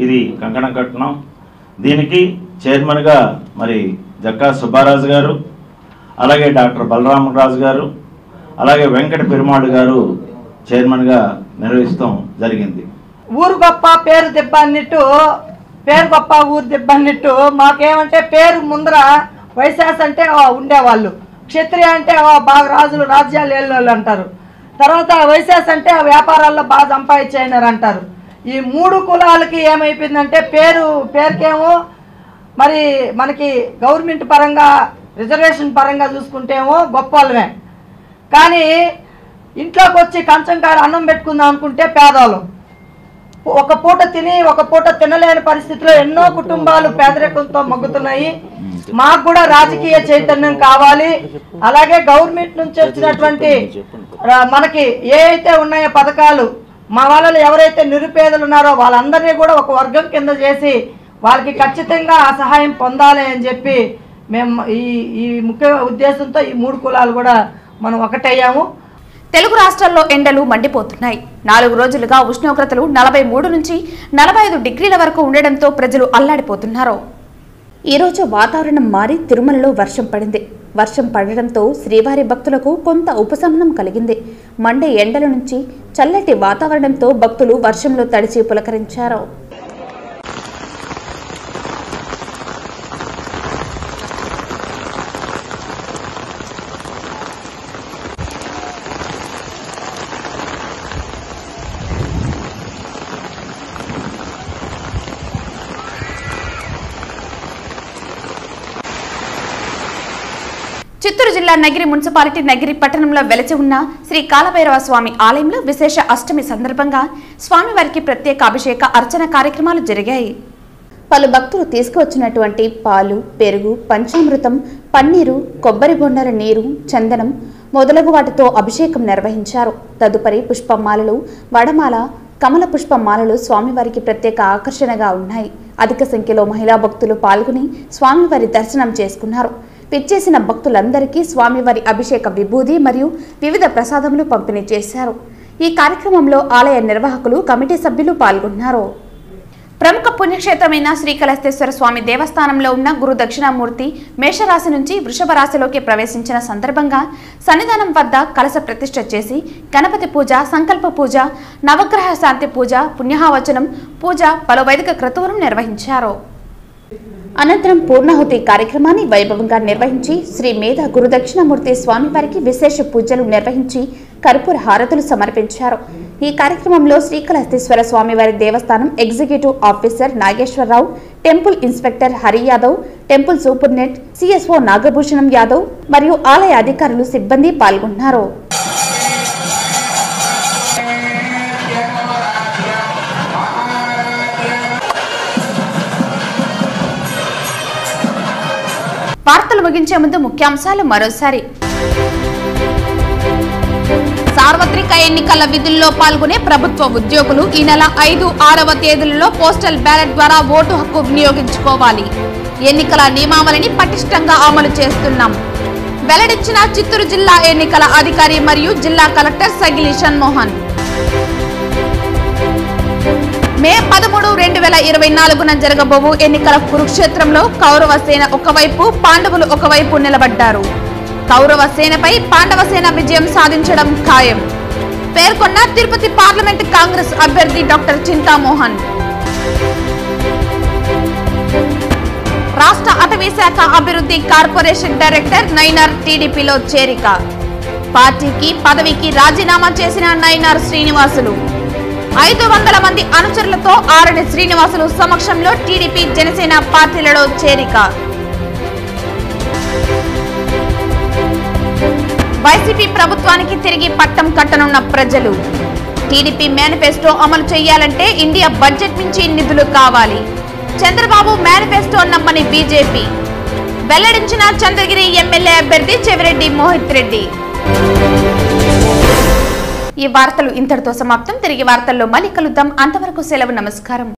ఇది కంకణం కట్టున్నాం. దీనికి చైర్మన్గా మరి జక్కా సుబ్బారాజు గారు, అలాగే డాక్టర్ బలరామరాజు గారు, అలాగే వెంకట పెరుమాళ్ గారు చైర్మన్గా నిర్వహిస్తాం జరిగింది. ఊరు గొప్ప పేరు దెబ్బ అన్నట్టు, పేరు గొప్ప ఊరు దెబ్బ అన్నట్టు మాకేమంటే పేరు ముందర వైశాస్ అంటే ఉండేవాళ్ళు, క్షత్రియ అంటే బాగా రాజులు, రాజ్యాలు ఏళ్ళు అంటారు. తర్వాత వైశాస్ అంటే వ్యాపారాల్లో బాగా సంపాదించారు అంటారు. ఈ 3 కులాలకి ఏమైపోయిందంటే పేరుకేమో మరి మనకి గవర్నమెంట్ పరంగా, రిజర్వేషన్ పరంగా చూసుకుంటేమో గొప్ప వాళ్ళమే, కానీ ఇంట్లోకి వచ్చి కంచం కాడ అన్నం పెట్టుకుందాం అనుకుంటే పేదవాళ్ళం. ఒక పూట తిని ఒక పూట తినలేని పరిస్థితిలో ఎన్నో కుటుంబాలు పేదరికంతో మగ్గుతున్నాయి. మాకు కూడా రాజకీయ చైతన్యం కావాలి. అలాగే గవర్నమెంట్ నుంచి వచ్చినటువంటి మనకి ఏ అయితే ఉన్నాయో పథకాలు, మా వాళ్ళలో ఎవరైతే నిరుపేదలు ఉన్నారో వాళ్ళందరినీ కూడా ఒక వర్గం కింద చేసి వాళ్ళకి ఖచ్చితంగా ఆ సహాయం పొందాలి అని చెప్పి మేము ఈ ముఖ్య ఉద్దేశంతో ఈ 3 కులాలు కూడా మనం ఒకటయ్యాము. తెలుగు రాష్ట్రాల్లో ఎండలు మండిపోతున్నాయి. 4 రోజులుగా ఉష్ణోగ్రతలు 43 నుంచి 45 డిగ్రీల వరకు ఉండడంతో ప్రజలు అల్లాడిపోతున్నారు. ఈరోజు వాతావరణం మారి తిరుమలలో వర్షం పడింది. వర్షం పడడంతో శ్రీవారి భక్తులకు కొంత ఉపశమనం కలిగింది. మండే ఎండల నుంచి చల్లటి వాతావరణంతో భక్తులు వర్షంలో తడిచి పులకరించారు. చిత్తూరు జిల్లా నగిరి మున్సిపాలిటీ నగిరి పట్టణంలో వెలసి ఉన్న శ్రీ కాలభైరవ స్వామి ఆలయంలో విశేష అష్టమి సందర్భంగా స్వామివారికి ప్రత్యేక అభిషేక అర్చన కార్యక్రమాలు జరిగాయి. పలు భక్తులు తీసుకువచ్చినటువంటి పాలు, పెరుగు, పంచామృతం, పన్నీరు, కొబ్బరి బొండాల నీరు, చందనం మొదలగు వాటితో అభిషేకం నిర్వహించారు. తదుపరి పుష్పమాలలు, వడమాల, కమల పుష్పమాలలు స్వామివారికి ప్రత్యేక ఆకర్షణగా ఉన్నాయి. అధిక సంఖ్యలో మహిళా భక్తులు పాల్గొని స్వామివారి దర్శనం చేసుకున్నారు. పిచ్చేసిన భక్తులందరికీ స్వామివారి అభిషేక విభూది మరియు వివిధ ప్రసాదములు పంపిణీ చేశారు. ఈ కార్యక్రమంలో ఆలయ నిర్వాహకులు, కమిటీ సభ్యులు పాల్గొన్నారు. ప్రముఖ పుణ్యక్షేత్రమైన శ్రీకాళహస్తీశ్వర స్వామి దేవస్థానంలో ఉన్న గురు దక్షిణామూర్తి మేషరాశి నుంచి వృషభ రాశిలోకి ప్రవేశించిన సందర్భంగా సన్నిధానం వద్ద కలశ ప్రతిష్ఠ చేసి గణపతి పూజ, సంకల్ప పూజ, నవగ్రహ శాంతి పూజ, పుణ్యాహవచనం పూజ, పలు వైదిక క్రతువులను నిర్వహించారు. అనంతరం పూర్ణాహుతి కార్యక్రమాన్ని వైభవంగా నిర్వహించి శ్రీ మేధ గురుదక్షిణామూర్తి స్వామివారికి విశేష పూజలు నిర్వహించి కర్పూర హారతులు సమర్పించారు. ఈ కార్యక్రమంలో శ్రీకాళహస్తీశ్వర స్వామివారి దేవస్థానం executive officer Nageswararao, temple inspector Hari Yadav, temple superintendent CSO Nagabhushanam Yadav మరియు ఆలయ అధికారులు, సిబ్బంది పాల్గొన్నారు. వార్తలు ముగించే ముందు ముఖ్యాంశాలు మరోసారి. సార్వత్రిక ఎన్నికల విధుల్లో పాల్గొనే ప్రభుత్వ ఉద్యోగులు ఈ నెల 5, 6వ తేదీలలో పోస్టల్ బ్యాలెట్ ద్వారా ఓటు హక్కు వినియోగించుకోవాలి. ఎన్నికల నియమావళిని పటిష్టంగా అమలు చేస్తున్నాం. వెల్లడించిన చిత్తూరు జిల్లా ఎన్నికల అధికారి మరియు జిల్లా కలెక్టర్ సగిలి షణ్మోహన్. మే 13, 2024న జరగబోవు ఎన్నికల కురుక్షేత్రంలో కౌరవ సేన ఒకవైపు, పాండవులు ఒకవైపు నిలబడ్డారు. కౌరవ సేనపై పాండవ సేన విజయం సాధించడం ఖాయం పేర్కొన్న తిరుపతి పార్లమెంట్ కాంగ్రెస్ అభ్యర్థి డాక్టర్ చింతామోహన్. రాష్ట్ర అటవీ శాఖ అభివృద్ధి కార్పొరేషన్ డైరెక్టర్ నైనార్ టీడీపీలో చేరిక. పార్టీకి పదవికి రాజీనామా చేసిన నైనార్ శ్రీనివాసులు. 500 మంది అనుచరులతో ఆరణి శ్రీనివాసులు సమక్షంలో టీడీపీ, జనసేన పార్టీలలో చేరిక. వైసీపీ ప్రభుత్వానికి తిరిగి పట్టం కట్టనున్న ప్రజలు. టీడీపీ మేనిఫెస్టో అమలు చేయాలంటే ఇండియా బడ్జెట్ నుంచి నిధులు కావాలి. చంద్రబాబు మేనిఫెస్టో నమ్మని బీజేపీ. వెల్లడించిన చంద్రగిరి ఎమ్మెల్యే అభ్యర్థి చెవిరెడ్డి మోహిత్ రెడ్డి. ఈ వార్తలు ఇంతటితో సమాప్తం. తిరిగి వార్తల్లో మళ్ళీ కలుద్దాం. అంతవరకు సెలవు. నమస్కారం.